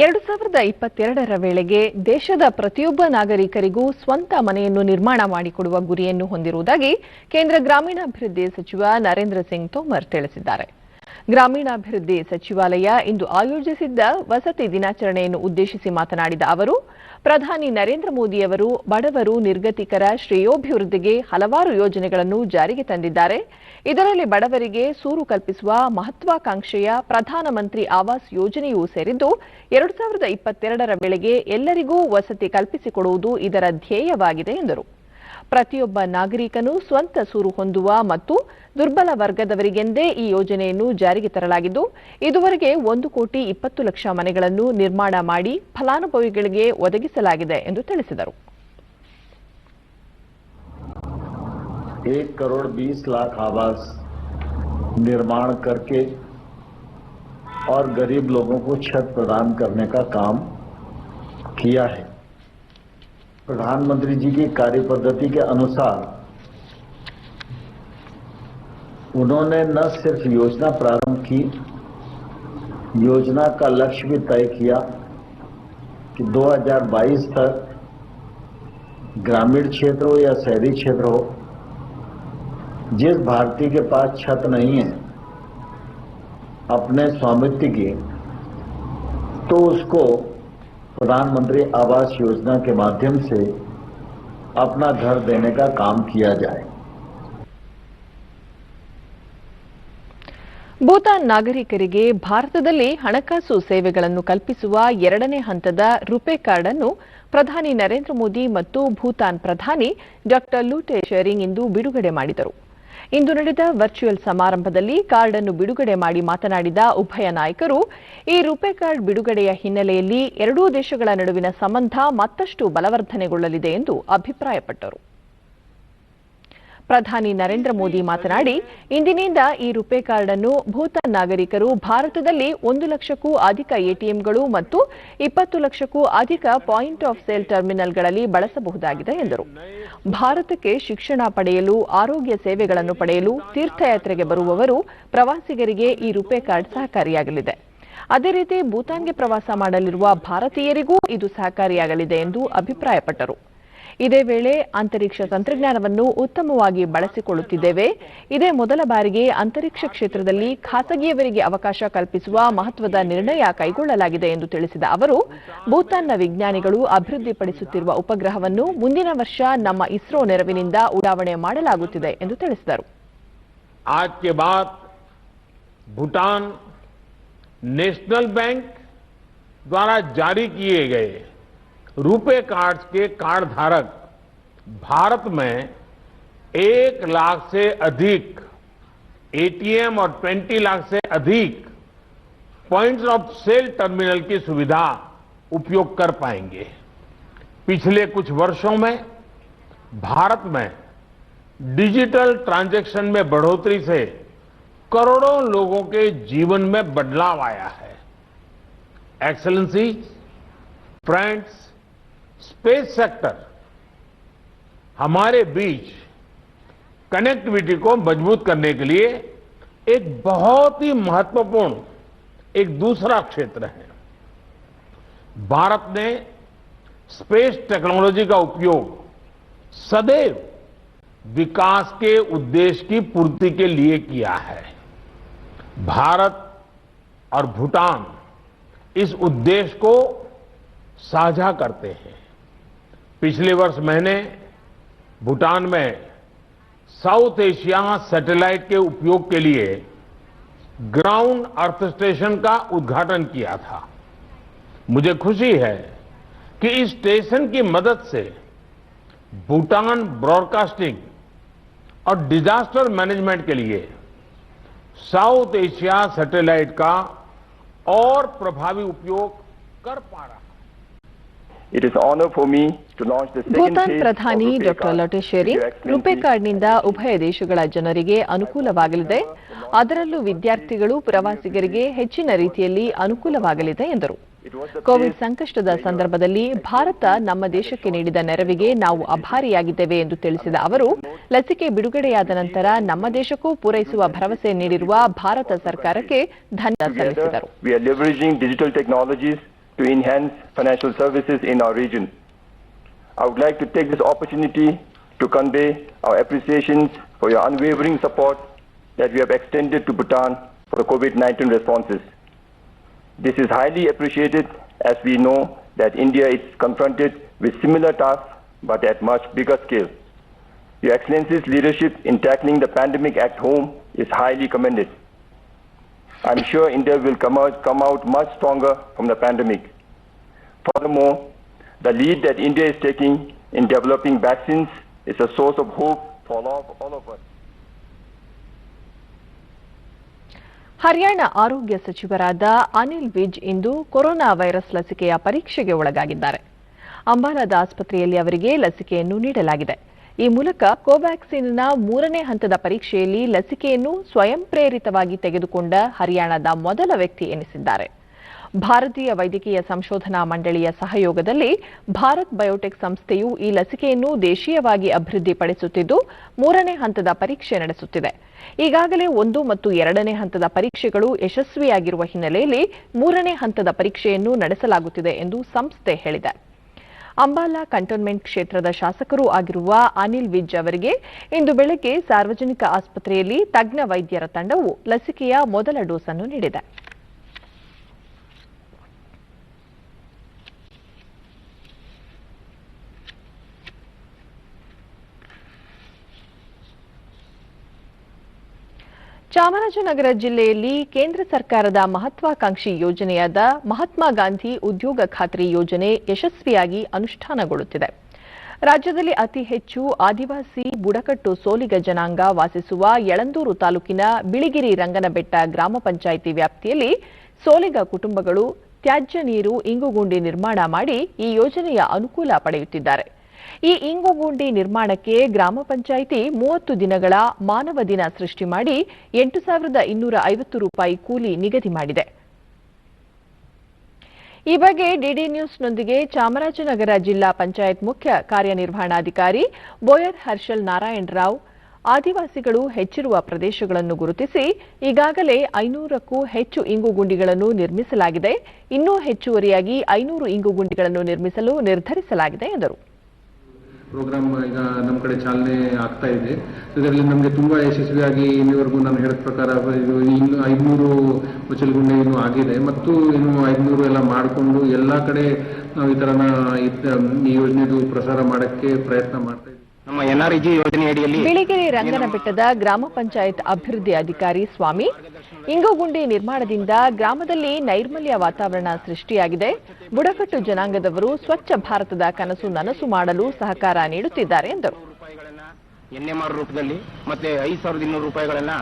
A: ಎರಡು 2022ರ ವೇಳೆಗೆ ದೇಶದ ಪ್ರತಿಯೊಬ್ಬ ನಾಗರಿಕರಿಗೂ ಸ್ವಂತ ಮನೆಯನ್ನು ನಿರ್ಮಾಣ ಮಾಡಿಕೊಡುವ ಗುರಿಯನ್ನು ಹೊಂದಿರುವುದಾಗಿ ಕೇಂದ್ರ ಗ್ರಾಮೀಣಾಭಿವೃದ್ಧಿ ಸಚಿವ ನರೇಂದ್ರ ಸಿಂಗ್ ತೋಮರ್ ತಿಳಿಸಿದ್ದಾರೆ. ಗ್ರಾಮೀಣಾಭಿವೃದ್ಧಿ ಸಚಿವಾಲಯ ಇಂದು ಆಯೋಜಿಸಿದ್ದ ವಸತಿ ದಿನಾಚರಣೆಯನ್ನು ಉದ್ದೇಶಿಸಿ ಮಾತನಾಡಿದ ಅವರು, ಪ್ರಧಾನಿ ನರೇಂದ್ರ ಮೋದಿಯವರು ಬಡವರು, ನಿರ್ಗತಿಕರ ಶ್ರೇಯೋಭಿವೃದ್ಧಿಗೆ ಹಲವಾರು ಯೋಜನೆಗಳನ್ನು ಜಾರಿಗೆ ತಂದಿದ್ದಾರೆ. ಇದರಲ್ಲಿ ಬಡವರಿಗೆ ಸೂರು ಕಲ್ಪಿಸುವ ಮಹತ್ವಾಕಾಂಕ್ಷೆಯ ಪ್ರಧಾನಮಂತ್ರಿ ಆವಾಸ್ ಯೋಜನೆಯೂ ಸೇರಿದ್ದು, 2022ರ ವೇಳೆಗೆ ಎಲ್ಲರಿಗೂ ವಸತಿ ಕಲ್ಪಿಸಿಕೊಡುವುದು ಇದರ ಧ್ಯೇಯವಾಗಿದೆ ಎಂದರು. ಪ್ರತಿಯೊಬ್ಬ ನಾಗರಿಕನು ಸ್ವಂತ ಸೂರು ಹೊಂದುವ ಮತ್ತು ದುರ್ಬಲ ವರ್ಗದವರಿಗೆಂದೇ ಈ ಯೋಜನೆಯನ್ನು ಜಾರಿಗೆ ತರಲಾಗಿದ್ದು, ಇದುವರೆಗೆ 1,20,00,000 ಮನೆಗಳನ್ನು ನಿರ್ಮಾಣ ಮಾಡಿ ಫಲಾನುಭವಿಗಳಿಗೆ ಒದಗಿಸಲಾಗಿದೆ ಎಂದು ತಿಳಿಸಿದರು.
H: 1,20,00,000 आवास निर्माण करके और गरीब लोगों को छत प्रदान करने का काम किया है. प्रधानमंत्री जी की कार्य पद्धति के अनुसार उन्होंने न सिर्फ योजना प्रारंभ की, योजना का लक्ष्य भी तय किया कि 2022 तक ग्रामीण क्षेत्र हो या शहरी क्षेत्र हो, जिस भारतीय के पास छत नहीं है अपने स्वामित्व की, तो उसको प्रधानमंत्री आवास योजना के माध्यम से अपना घर देने का काम किया जाए.
A: ಭೂತಾನ್ ನಾಗರಿಕರಿಗೆ ಭಾರತದಲ್ಲಿ ಹಣಕಾಸು ಸೇವೆಗಳನ್ನು ಕಲ್ಪಿಸುವ 2ನೇ ಹಂತದ ರುಪೆ ಕಾರ್ಡ್ ಅನ್ನು ಪ್ರಧಾನಿ ನರೇಂದ್ರ ಮೋದಿ ಮತ್ತು ಭೂತಾನ್ ಪ್ರಧಾನಿ ಡಾ ಲೂಟೆ ಶೆರಿಂಗ್ ಇಂದು ಬಿಡುಗಡೆ ಮಾಡಿದರು. ಇಂದು ನಡೆದ ವರ್ಚುವಲ್ ಸಮಾರಂಭದಲ್ಲಿ ಕಾರ್ಡ್ ಅನ್ನು ಬಿಡುಗಡೆ ಮಾಡಿ ಮಾತನಾಡಿದ ಉಭಯ ನಾಯಕರು, ಈ ರುಪೆ ಕಾರ್ಡ್ ಬಿಡುಗಡೆಯ ಹಿನ್ನೆಲೆಯಲ್ಲಿ ಎರಡೂ ದೇಶಗಳ ನಡುವಿನ ಸಂಬಂಧ ಮತ್ತಷ್ಟು ಬಲವರ್ಧನೆಗೊಳ್ಳಲಿದೆ ಎಂದು ಅಭಿಪ್ರಾಯಪಟ್ಟರು. ಪ್ರಧಾನಿ ನರೇಂದ್ರ ಮೋದಿ ಮಾತನಾಡಿ, ಇಂದಿನಿಂದ ಈ ರುಪೆ ಕಾರ್ಡ್ ಅನ್ನು ಭೂತಾನ್ ನಾಗರಿಕರು ಭಾರತದಲ್ಲಿ 1 ಲಕ್ಷಕ್ಕೂ ಅಧಿಕ ಎಟಿಎಂಗಳು ಮತ್ತು 20 ಲಕ್ಷಕ್ಕೂ ಅಧಿಕ ಪಾಯಿಂಟ್ ಆಫ್ ಸೇಲ್ ಟರ್ಮಿನಲ್ಗಳಲ್ಲಿ ಬಳಸಬಹುದಾಗಿದೆ ಎಂದರು. ಭಾರತಕ್ಕೆ ಶಿಕ್ಷಣ ಪಡೆಯಲು, ಆರೋಗ್ಯ ಸೇವೆಗಳನ್ನು ಪಡೆಯಲು, ತೀರ್ಥಯಾತ್ರೆಗೆ ಬರುವವರು, ಪ್ರವಾಸಿಗರಿಗೆ ಈ ರುಪೆ ಕಾರ್ಡ್ ಸಹಕಾರಿಯಾಗಲಿದೆ. ಅದೇ ರೀತಿ ಭೂತಾನ್ಗೆ ಪ್ರವಾಸ ಮಾಡಲಿರುವ ಭಾರತೀಯರಿಗೂ ಇದು ಸಹಕಾರಿಯಾಗಲಿದೆ ಎಂದು ಅಭಿಪ್ರಾಯಪಟ್ಟರು. ಇದೇ ವೇಳೆ ಅಂತರಿಕ್ಷ ತಂತ್ರಜ್ಞಾನವನ್ನು ಉತ್ತಮವಾಗಿ ಬಳಸಿಕೊಳ್ಳುತ್ತಿದ್ದೇವೆ. ಇದೇ ಮೊದಲ ಬಾರಿಗೆ ಅಂತರಿಕ್ಷ ಕ್ಷೇತ್ರದಲ್ಲಿ ಖಾಸಗಿಯವರಿಗೆ ಅವಕಾಶ ಕಲ್ಪಿಸುವ ಮಹತ್ವದ ನಿರ್ಣಯ ಕೈಗೊಳ್ಳಲಾಗಿದೆ ಎಂದು ತಿಳಿಸಿದ ಅವರು, ಭೂತಾನ್ನ ವಿಜ್ಞಾನಿಗಳು ಅಭಿವೃದ್ಧಿಪಡಿಸುತ್ತಿರುವ ಉಪಗ್ರಹವನ್ನು ಮುಂದಿನ ವರ್ಷ ನಮ್ಮ ಇಸ್ರೋ ನೆರವಿನಿಂದ ಉಡಾವಣೆ ಮಾಡಲಾಗುತ್ತಿದೆ ಎಂದು ತಿಳಿಸಿದರು.
I: आज के बाद भूटान नेशनल बैंक द्वारा जारी किए गए रुपे कार्ड्स के कार्ड धारक भारत में 1 लाख से अधिक एटीएम और 20 लाख से अधिक पॉइंट्स ऑफ सेल टर्मिनल की सुविधा उपयोग कर पाएंगे. पिछले कुछ वर्षों में भारत में डिजिटल ट्रांजैक्शन में बढ़ोतरी से करोड़ों लोगों के जीवन में बदलाव आया है. एक्सेलेंसी, फ्रेंड्स, स्पेस सेक्टर हमारे बीच कनेक्टिविटी को मजबूत करने के लिए एक बहुत ही महत्वपूर्ण एक दूसरा क्षेत्र है. भारत ने स्पेस टेक्नोलॉजी का उपयोग सदैव विकास के उद्देश्य की पूर्ति के लिए किया है. भारत और भूटान इस उद्देश्य को साझा करते हैं. पिछले वर्ष मैंने भूटान में साउथ एशिया सैटेलाइट के उपयोग के लिए ग्राउंड अर्थ स्टेशन का उद्घाटन किया था. मुझे खुशी है कि इस स्टेशन की मदद से भूटान ब्रॉडकास्टिंग और डिजास्टर मैनेजमेंट के लिए साउथ एशिया सैटेलाइट का और प्रभावी उपयोग कर पा रहा है.
J: It is an honor for me to launch the second
A: Bhutan
J: phase
A: ಪ್ರಧಾನಿ
J: of
A: ಡಾ ಲೊಟೆ ಶೆರಿಂಗ್ ರುಪೆ ಕಾರ್ಡ್ನಿಂದ ಉಭಯ ದೇಶಗಳ ಜನರಿಗೆ ಅನುಕೂಲವಾಗಲಿದೆ, ಅದರಲ್ಲೂ ವಿದ್ಯಾರ್ಥಿಗಳು ಪ್ರವಾಸಿಗರಿಗೆ ಹೆಚ್ಚಿನ ರೀತಿಯಲ್ಲಿ ಅನುಕೂಲವಾಗಲಿದೆ ಎಂದರು. ಕೋವಿಡ್ ಸಂಕಷ್ಟದ ಸಂದರ್ಭದಲ್ಲಿ ಭಾರತ ನಮ್ಮ ದೇಶಕ್ಕೆ ನೀಡಿದ ನೆರವಿಗೆ ನಾವು ಆಭಾರಿಯಾಗಿದ್ದೇವೆ ಎಂದು ತಿಳಿಸಿದ ಅವರು, ಲಸಿಕೆ ಬಿಡುಗಡೆಯಾದ ನಂತರ ನಮ್ಮ ದೇಶಕ್ಕೂ ಪೂರೈಸುವ ಭರವಸೆ ನೀಡಿರುವ ಭಾರತ ಸರ್ಕಾರಕ್ಕೆ ಧನ್ಯವಾದ ಸಲ್ಲಿಸಿದರು.
J: We are leveraging digital technologies to enhance financial services in our region. I would like to take this opportunity to convey our appreciations for your unwavering support that we have extended to Bhutan for the COVID-19 responses. This is highly appreciated as we know that India is confronted with similar tasks but at much bigger scale. Your Excellency's leadership in tackling the pandemic at home is highly commended. I'm sure India will come out much stronger from the pandemic. Furthermore, the lead that India is taking in developing vaccines is a source of hope for all of us.
A: Haryana ಆರೋಗ್ಯ ಸಚಿವರಾದ ಅನಿಲ್ ವಿಜ್ ಇಂದು corona virus ಲಸಿಕೆಯ ಪರೀಕ್ಷೆಗೆ ಒಳಗಾಗಿದ್ದಾರೆ. ಅಂಬಾಲಾದ ಆಸ್ಪತ್ರೆಯಲ್ಲಿ ಅವರಿಗೆ ಲಸಿಕೆಯನ್ನು ನೀಡಲಾಗಿದೆ. ಈ ಮೂಲಕ ಕೋವ್ಯಾಕ್ಸಿನ್ನ 3ನೇ ಹಂತದ ಪರೀಕ್ಷೆಯಲ್ಲಿ ಲಸಿಕೆಯನ್ನು ಸ್ವಯಂ ಪ್ರೇರಿತವಾಗಿ ತೆಗೆದುಕೊಂಡ ಹರಿಯಾಣದ ಮೊದಲ ವ್ಯಕ್ತಿ ಎನಿಸಿದ್ದಾರೆ. ಭಾರತೀಯ ವೈದ್ಯಕೀಯ ಸಂಶೋಧನಾ ಮಂಡಳಿಯ ಸಹಯೋಗದಲ್ಲಿ ಭಾರತ್ ಬಯೋಟೆಕ್ ಸಂಸ್ಥೆಯು ಈ ಲಸಿಕೆಯನ್ನು ದೇಶೀಯವಾಗಿ ಅಭಿವೃದ್ಧಿಪಡಿಸುತ್ತಿದ್ದು 3ನೇ ಹಂತದ ಪರೀಕ್ಷೆ ನಡೆಸುತ್ತಿದೆ. ಈಗಾಗಲೇ 1 ಮತ್ತು 2ನೇ ಹಂತದ ಪರೀಕ್ಷೆಗಳು ಯಶಸ್ವಿಯಾಗಿರುವ ಹಿನ್ನೆಲೆಯಲ್ಲಿ 3ನೇ ಹಂತದ ಪರೀಕ್ಷೆಯನ್ನು ನಡೆಸಲಾಗುತ್ತಿದೆ ಎಂದು ಸಂಸ್ಥೆ ಹೇಳಿದೆ. ಅಂಬಾಲಾ ಕಂಟೋನ್ಮೆಂಟ್ ಕ್ಷೇತ್ರದ ಶಾಸಕರೂ ಆಗಿರುವ ಅನಿಲ್ ವಿಜ್ ಅವರಿಗೆ ಇಂದು ಬೆಳಗ್ಗೆ ಸಾರ್ವಜನಿಕ ಆಸ್ಪತ್ರೆಯಲ್ಲಿ ತಜ್ಞ ವೈದ್ಯರ ತಂಡವು ಲಸಿಕೆಯ ಮೊದಲ ಡೋಸ್ ಅನ್ನು ನೀಡಿದೆ. ಚಾಮರಾಜನಗರ ಜಿಲ್ಲೆಯಲ್ಲಿ ಕೇಂದ್ರ ಸರ್ಕಾರದ ಮಹತ್ವಾಕಾಂಕ್ಷಿ ಯೋಜನೆಯಾದ ಮಹಾತ್ಮ ಗಾಂಧಿ ಉದ್ಯೋಗ ಖಾತ್ರಿ ಯೋಜನೆ ಯಶಸ್ವಿಯಾಗಿ ಅನುಷ್ಠಾನಗೊಳ್ಳುತ್ತಿದೆ. ರಾಜ್ಯದಲ್ಲಿ ಅತಿ ಹೆಚ್ಚು ಆದಿವಾಸಿ ಬುಡಕಟ್ಟು ಸೋಲಿಗ ಜನಾಂಗ ವಾಸಿಸುವ ಯಳಂದೂರು ತಾಲೂಕಿನ ಬಿಳಿಗಿರಿ ರಂಗನಬೆಟ್ಟ ಗ್ರಾಮ ಪಂಚಾಯಿತಿ ವ್ಯಾಪ್ತಿಯಲ್ಲಿ ಸೋಲಿಗ ಕುಟುಂಬಗಳು ತ್ಯಾಜ್ಯ ನೀರು ಇಂಗುಗುಂಡಿ ನಿರ್ಮಾಣ ಮಾಡಿ ಈ ಯೋಜನೆಯ ಅನುಕೂಲ ಪಡೆಯುತ್ತಿದ್ದಾರೆ. ಈ ಇಂಗುಗುಂಡಿ ನಿರ್ಮಾಣಕ್ಕೆ ಗ್ರಾಮ ಪಂಚಾಯಿತಿ 30 ದಿನಗಳ ಮಾನವ ದಿನ ಸೃಷ್ಟಿ ಮಾಡಿ 8,250 ರೂಪಾಯಿ ಕೂಲಿ ನಿಗದಿ ಮಾಡಿದೆ. ಈ ಬಗ್ಗೆ ಡಿಡಿ ನ್ಯೂಸ್ನೊಂದಿಗೆ ಚಾಮರಾಜನಗರ ಜಿಲ್ಲಾ ಪಂಚಾಯತ್ ಮುಖ್ಯ ಕಾರ್ಯನಿರ್ವಹಣಾಧಿಕಾರಿ ಬೋಯರ್ ಹರ್ಷಲ್ ನಾರಾಯಣ್ ರಾವ್ ಆದಿವಾಸಿಗಳು ಹೆಚ್ಚಿರುವ ಪ್ರದೇಶಗಳನ್ನು ಗುರುತಿಸಿ ಈಗಾಗಲೇ 500ಕ್ಕೂ ಹೆಚ್ಚು ಇಂಗುಗುಂಡಿಗಳನ್ನು ನಿರ್ಮಿಸಲಾಗಿದೆ. ಇನ್ನೂ ಹೆಚ್ಚುವರಿಯಾಗಿ 500 ಇಂಗುಗುಂಡಿಗಳನ್ನು ನಿರ್ಮಿಸಲು ನಿರ್ಧರಿಸಲಾಗಿದೆ ಎಂದರು.
K: ಪ್ರೋಗ್ರಾಮ್ ಈಗ ನಮ್ಮ ಕಡೆ ಚಾಲನೆ ಆಗ್ತಾ ಇದೆ. ಇದರಲ್ಲಿ ನಮಗೆ ತುಂಬಾ ಯಶಸ್ವಿಯಾಗಿ ಇಲ್ಲಿವರೆಗೂ ನಾನು ಹೇಳಿದ ಪ್ರಕಾರ ಇನ್ನು 500 ಮುಚ್ಚಲಗುಂಡಿ ಇನ್ನು ಆಗಿದೆ ಮತ್ತು ಇನ್ನು 500 ಎಲ್ಲ ಮಾಡಿಕೊಂಡು ಎಲ್ಲಾ ಕಡೆ ನಾವು ಈ ತರನ ಈ ಯೋಜನೆದು ಪ್ರಸಾರ ಮಾಡಕ್ಕೆ ಪ್ರಯತ್ನ ಮಾಡ್ತಾ ಇದ್ದೀವಿ.
L: ನಮ್ಮ ಎನ್ಆರ್ಇಜಿ ಯೋಜನೆಯಡಿಯಲ್ಲಿ
A: ಬಿಳಿಗಿರಿ ರಂಗನಬೆಟ್ಟದ ಗ್ರಾಮ ಪಂಚಾಯತ್ ಅಭಿವೃದ್ಧಿ ಅಧಿಕಾರಿ ಸ್ವಾಮಿ, ಇಂಗುಗುಂಡಿ ನಿರ್ಮಾಣದಿಂದ ಗ್ರಾಮದಲ್ಲಿ ನೈರ್ಮಲ್ಯ ವಾತಾವರಣ ಸೃಷ್ಟಿಯಾಗಿದೆ. ಬುಡಕಟ್ಟು ಜನಾಂಗದವರು ಸ್ವಚ್ಛ ಭಾರತದ ಕನಸು ನನಸು ಮಾಡಲು ಸಹಕಾರ ನೀಡುತ್ತಿದ್ದಾರೆ ಎಂದರು.
L: NMR ರೂಪದಲ್ಲಿ ಮತ್ತೆ 5,200 ರೂಪಾಯಿಗಳನ್ನ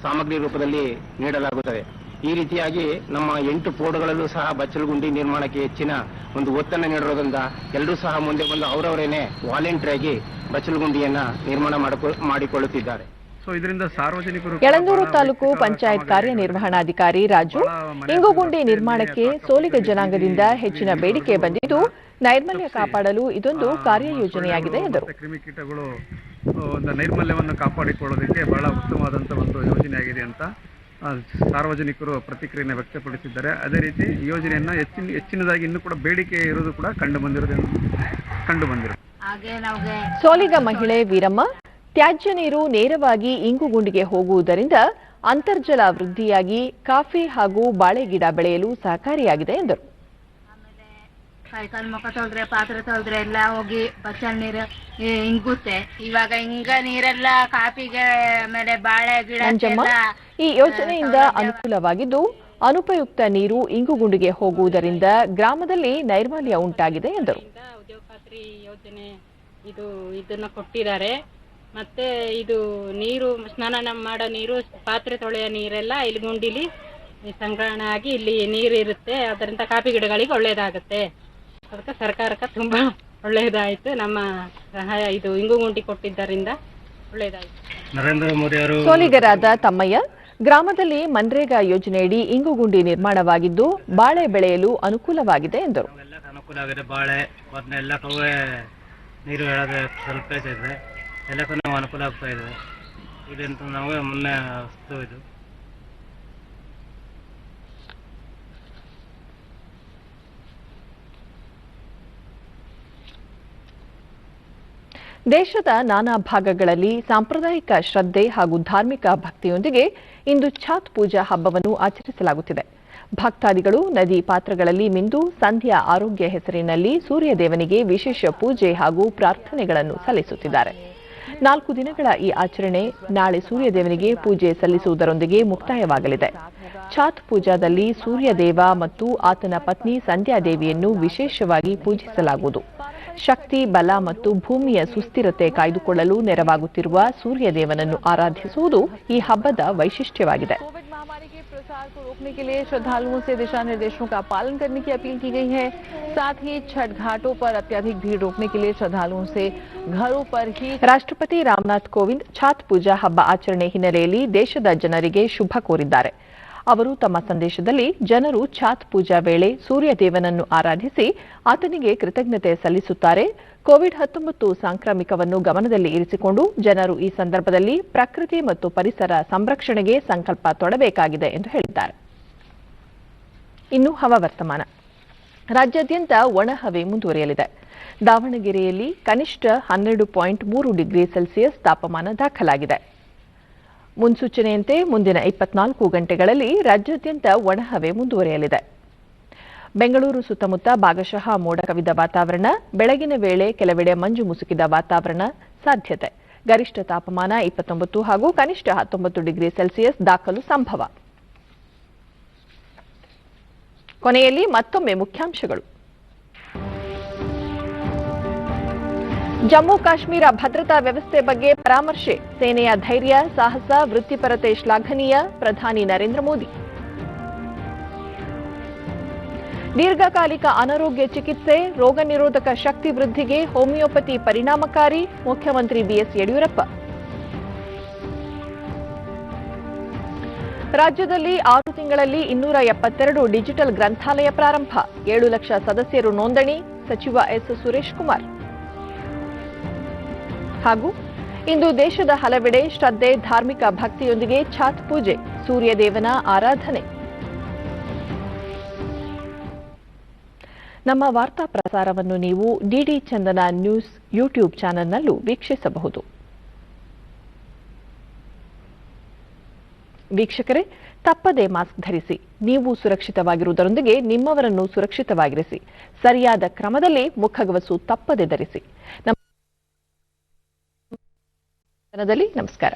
L: ಸಾಮಗ್ರಿ ರೂಪದಲ್ಲಿ ನೀಡಲಾಗುತ್ತದೆ. ಈ ರೀತಿಯಾಗಿ ನಮ್ಮ 8 ಪೋರ್ಟ್ಗಳಲ್ಲೂ ಸಹ ಬಚ್ಚಲಗುಂಡಿ ನಿರ್ಮಾಣಕ್ಕೆ ಹೆಚ್ಚಿನ ಒಂದು ಒತ್ತನ್ನು ನೀಡಿರೋದ್ರಿಂದ ಎಲ್ಲರೂ ಸಹ ಮುಂದೆ ಬಂದು ಅವರವರೇನೆ ವಾಲಂಟಿಯರ್ ಬಚ್ಚಲಗುಂಡಿಯನ್ನ ನಿರ್ಮಾಣ ಮಾಡಿಕೊಳ್ಳುತ್ತಿದ್ದಾರೆ.
K: ಇದರಿಂದ ಸಾರ್ವಜನಿಕರು
A: ಯಳಂದೂರು ತಾಲೂಕು ಪಂಚಾಯತ್ ಕಾರ್ಯನಿರ್ವಹಣಾಧಿಕಾರಿ ರಾಜು, ಇಂಗುಗುಂಡಿ ನಿರ್ಮಾಣಕ್ಕೆ ಸೋಲಿಗ ಜನಾಂಗದಿಂದ ಹೆಚ್ಚಿನ ಬೇಡಿಕೆ ಬಂದಿದ್ದು ನೈರ್ಮಲ್ಯ ಕಾಪಾಡಲು ಇದೊಂದು ಕಾರ್ಯಯೋಜನೆಯಾಗಿದೆ ಎಂದರು.
K: ಕ್ರಿಮಿಕೀಟಗಳು ಒಂದು ನೈರ್ಮಲ್ಯವನ್ನು ಕಾಪಾಡಿಕೊಳ್ಳೋದಕ್ಕೆ ಬಹಳ ಉತ್ತಮವಾದಂತಹ ಒಂದು ಯೋಜನೆಯಾಗಿದೆ ಅಂತ ಸಾರ್ವಜನಿಕರು ಪ್ರತಿಕ್ರಿಯೆಯನ್ನು ವ್ಯಕ್ತಪಡಿಸಿದ್ದಾರೆ. ಅದೇ ರೀತಿ ಈ ಯೋಜನೆಯನ್ನ ಹೆಚ್ಚಿನದಾಗಿ ಇನ್ನೂ ಕೂಡ ಬೇಡಿಕೆ ಇರುವುದು ಕೂಡ ಕಂಡು ಬಂದಿದೆ.
A: ಸೋಲಿಗ ಮಹಿಳೆ ವೀರಮ್ಮ, ತ್ಯಾಜ್ಯ ನೀರು ನೇರವಾಗಿ ಇಂಗುಗುಂಡಿಗೆ ಹೋಗುವುದರಿಂದ ಅಂತರ್ಜಲ ವೃದ್ಧಿಯಾಗಿ ಕಾಫಿ ಹಾಗೂ ಬಾಳೆ ಗಿಡ ಬೆಳೆಯಲು ಸಹಕಾರಿಯಾಗಿದೆ ಎಂದರು.
M: ಕೈಕಾಲು ಮುಖ ತೊಳೆದ್ರೆ ಪಾತ್ರೆ ತೊಳೆದ್ರೆ ಎಲ್ಲ ಹೋಗಿ ಬಚ್ಚಲ್ ನೀರು ಇಂಗುತ್ತೆ. ಇವಾಗ ಹಿಂಗ ನೀರೆಲ್ಲ ಕಾಫಿಗೆ ಆಮೇಲೆ ಬಾಳೆ ಗಿಡ.
A: ಈ ಯೋಜನೆಯಿಂದ ಅನುಕೂಲವಾಗಿದ್ದು ಅನುಪಯುಕ್ತ ನೀರು ಇಂಗುಗುಂಡಿಗೆ ಹೋಗುವುದರಿಂದ ಗ್ರಾಮದಲ್ಲಿ ನೈರ್ಮಲ್ಯ ಉಂಟಾಗಿದೆ ಎಂದರು.
N: ಉದ್ಯೋಗ ಖಾತ್ರಿ ಯೋಜನೆ ಇದನ್ನ ಕೊಟ್ಟಿದ್ದಾರೆ. ಮತ್ತೆ ಇದು ನೀರು ಸ್ನಾನ ಮಾಡೋ ನೀರು, ಪಾತ್ರೆ ತೊಳೆಯೋ ನೀರೆಲ್ಲ ಇಲ್ಲಿ ಗುಂಡಿಲಿ ಸಂಗ್ರಹಣೆ ಆಗಿ ಇಲ್ಲಿ ನೀರು ಇರುತ್ತೆ. ಅದರಿಂದ ಕಾಫಿ ಗಿಡಗಳಿಗೆ ಒಳ್ಳೇದಾಗುತ್ತೆ. ಅದಕ್ಕೆ ಸರ್ಕಾರಕ್ಕೆ ತುಂಬಾ ಒಳ್ಳೆಯದಾಯಿತು. ನಮ್ಮ ಸಹಾಯ ಇದು ಇಂಗುಗುಂಟಿ ಕೊಟ್ಟಿದ್ದರಿಂದ ಒಳ್ಳೆಯದಾಯಿತು.
O: ನರೇಂದ್ರ ಮೋದಿ ಅವರು
A: ಸೋಲಿಗರಾದ ತಮ್ಮಯ್ಯ ಗ್ರಾಮದಲ್ಲಿ ಮನ್ರೇಗಾ ಯೋಜನೆಯಡಿ ಇಂಗುಗುಂಡಿ ನಿರ್ಮಾಣವಾಗಿದ್ದು ಬಾಳೆ ಬೆಳೆಯಲು ಅನುಕೂಲವಾಗಿದೆ ಎಂದರು.
O: ಅನುಕೂಲ ಆಗಿದೆ. ಬಾಳೆ ಮೊದಲು ಎಲ್ಲಕ್ಕೂ ನೀರು ಹೇಳೋದು ಸ್ವಲ್ಪ ಇದೆ, ಎಲ್ಲಕ್ಕೂ ನಾವು ಅನುಕೂಲ ಆಗ್ತಾ ಇದೆ. ಇದಂತೂ ನಾವು ಮೊನ್ನೆ ವಸ್ತು ಇದು.
A: ದೇಶದ ನಾನಾ ಭಾಗಗಳಲ್ಲಿ ಸಾಂಪ್ರದಾಯಿಕ ಶ್ರದ್ಧೆ ಹಾಗೂ ಧಾರ್ಮಿಕ ಭಕ್ತಿಯೊಂದಿಗೆ ಇಂದು ಛಾತ್ ಪೂಜಾ ಹಬ್ಬವನ್ನು ಆಚರಿಸಲಾಗುತ್ತಿದೆ. ಭಕ್ತಾದಿಗಳು ನದಿ ಪಾತ್ರಗಳಲ್ಲಿ ಮಿಂದು ಸಂಧ್ಯಾ ಆರೋಗ್ಯ ಹೆಸರಿನಲ್ಲಿ ಸೂರ್ಯದೇವನಿಗೆ ವಿಶೇಷ ಪೂಜೆ ಹಾಗೂ ಪ್ರಾರ್ಥನೆಗಳನ್ನು ಸಲ್ಲಿಸುತ್ತಿದ್ದಾರೆ. 4 ದಿನಗಳ ಈ ಆಚರಣೆ ನಾಳೆ ಸೂರ್ಯದೇವನಿಗೆ ಪೂಜೆ ಸಲ್ಲಿಸುವುದರೊಂದಿಗೆ ಮುಕ್ತಾಯವಾಗಲಿದೆ. ಛಾತ್ ಪೂಜಾದಲ್ಲಿ ಸೂರ್ಯದೇವ ಮತ್ತು ಆತನ ಪತ್ನಿ ಸಂಧ್ಯಾದೇವಿಯನ್ನು ವಿಶೇಷವಾಗಿ ಪೂಜಿಸಲಾಗುವುದು. ಶಕ್ತಿ, ಬಲ ಮತ್ತು ಭೂಮಿಯ ಸುಸ್ಥಿರತೆ ಕಾಯ್ದುಕೊಳ್ಳಲು ನೆರವಾಗುತ್ತಿರುವ ಸೂರ್ಯದೇವನನ್ನು ಆರಾಧಿಸುವುದು ಈ ಹಬ್ಬದ ವೈಶಿಷ್ಟ್ಯವಾಗಿದೆ.
P: कोविड महामारी के प्रसार को रोकने के लिए श्रद्धालुओं से दिशा निर्देशों का पालन करने की अपील की गई है. साथ ही छठ घाटों पर अत्यधिक भीड़ रोकने के लिए श्रद्धालुओं से घरों पर ही.
A: ರಾಷ್ಟ್ರಪತಿ ರಾಮನಾಥ್ ಕೋವಿಂದ್ ಛಾತ್ ಪೂಜಾ ಹಬ್ಬ ಆಚರಣೆ ಹಿನ್ನೆಲೆಯಲ್ಲಿ ದೇಶದ ಜನರಿಗೆ ಶುಭ ಕೋರಿದ್ದಾರೆ. ಅವರು ತಮ್ಮ ಸಂದೇಶದಲ್ಲಿ ಜನರು ಛಾತ್ ಪೂಜಾ ವೇಳೆ ಸೂರ್ಯದೇವನನ್ನು ಆರಾಧಿಸಿ ಆತನಿಗೆ ಕೃತಜ್ಞತೆ ಸಲ್ಲಿಸುತ್ತಾರೆ. ಕೋವಿಡ್-19 ಸಾಂಕ್ರಾಮಿಕವನ್ನು ಗಮನದಲ್ಲಿ ಇರಿಸಿಕೊಂಡು ಜನರು ಈ ಸಂದರ್ಭದಲ್ಲಿ ಪ್ರಕೃತಿ ಮತ್ತು ಪರಿಸರ ಸಂರಕ್ಷಣೆಗೆ ಸಂಕಲ್ಪ ತೊಡಬೇಕಾಗಿದೆ ಎಂದು ಹೇಳಿದ್ದಾರೆ. ಇನ್ನು ಹವಾವರ್ತಮಾನ. ರಾಜ್ಯಾದ್ಯಂತ ಒಣಹವೆ ಮುಂದುವರಿಯಲಿದೆ. ದಾವಣಗೆರೆಯಲ್ಲಿ ಕನಿಷ್ಠ 12.3 ಡಿಗ್ರಿ ಸೆಲ್ಸಿಯಸ್ ತಾಪಮಾನ ದಾಖಲಾಗಿದೆ. ಮುನ್ಸೂಚನೆಯಂತೆ ಮುಂದಿನ 24 ಗಂಟೆಗಳಲ್ಲಿ ರಾಜ್ಯಾದ್ಯಂತ ಒಣಹವೆ ಮುಂದುವರಿಯಲಿದೆ. ಬೆಂಗಳೂರು ಸುತ್ತಮುತ್ತ ಭಾಗಶಃ ಮೋಡ ಕವಿದ ವಾತಾವರಣ, ಬೆಳಗಿನ ವೇಳೆ ಕೆಲವೆಡೆ ಮಂಜು ಮುಸುಕಿದ ವಾತಾವರಣ ಸಾಧ್ಯತೆ. ಗರಿಷ್ಠ ತಾಪಮಾನ 29 ಹಾಗೂ ಕನಿಷ್ಠ 19 ಡಿಗ್ರಿ ಸೆಲ್ಸಿಯಸ್ ದಾಖಲು ಸಂಭವ. ಕೊನೆಯಲ್ಲಿ ಮತ್ತೊಮ್ಮೆ ಮುಖ್ಯಾಂಶಗಳು. ಜಮ್ಮು ಕಾಶ್ಮೀರ ಭದ್ರತಾ ವ್ಯವಸ್ಥೆ ಬಗ್ಗೆ ಪರಾಮರ್ಶೆ. ಸೇನೆಯ ಧೈರ್ಯ, ಸಾಹಸ, ವೃತ್ತಿಪರತೆ ಶ್ಲಾಘನೀಯ. ಪ್ರಧಾನಿ ನರೇಂದ್ರ ಮೋದಿ. ದೀರ್ಘಕಾಲಿಕ ಅನಾರೋಗ್ಯ ಚಿಕಿತ್ಸೆ, ರೋಗ ನಿರೋಧಕ ಶಕ್ತಿ ವೃದ್ಧಿಗೆ ಹೋಮಿಯೋಪತಿ ಪರಿಣಾಮಕಾರಿ. ಮುಖ್ಯಮಂತ್ರಿ ಬಿಎಸ್ ಯಡಿಯೂರಪ್ಪ. ರಾಜ್ಯದಲ್ಲಿ 6 ತಿಂಗಳಲ್ಲಿ 272 ಡಿಜಿಟಲ್ ಗ್ರಂಥಾಲಯ ಪ್ರಾರಂಭ. 7 ಲಕ್ಷ ಸದಸ್ಯರು ನೋಂದಣಿ. ಸಚಿವ ಎಸ್ ಸುರೇಶ್ ಕುಮಾರ್. ಹಾಗೂ ಇಂದು ದೇಶದ ಹಲವೆಡೆ ಶ್ರದ್ಧೆ, ಧಾರ್ಮಿಕ ಭಕ್ತಿಯೊಂದಿಗೆ ಛಾತ್ ಪೂಜೆ, ಸೂರ್ಯದೇವನ ಆರಾಧನೆ. ನಮ್ಮ ವಾರ್ತಾ ಪ್ರಸಾರವನ್ನು ನೀವು ಡಿಡಿ ಚಂದನ ನ್ಯೂಸ್ ಯೂಟ್ಯೂಬ್ ಚಾನೆಲ್ನಲ್ಲೂ ವೀಕ್ಷಿಸಬಹುದು. ವೀಕ್ಷಕರೇ, ತಪ್ಪದೇ ಮಾಸ್ಕ್ ಧರಿಸಿ. ನೀವು ಸುರಕ್ಷಿತವಾಗಿರುವುದರೊಂದಿಗೆ ನಿಮ್ಮವರನ್ನು ಸುರಕ್ಷಿತವಾಗಿರಿಸಿ. ಸರಿಯಾದ ಕ್ರಮದಲ್ಲಿ ಮುಖಗವಸು ತಪ್ಪದೇ ಧರಿಸಿ. ನಮಸ್ಕಾರ.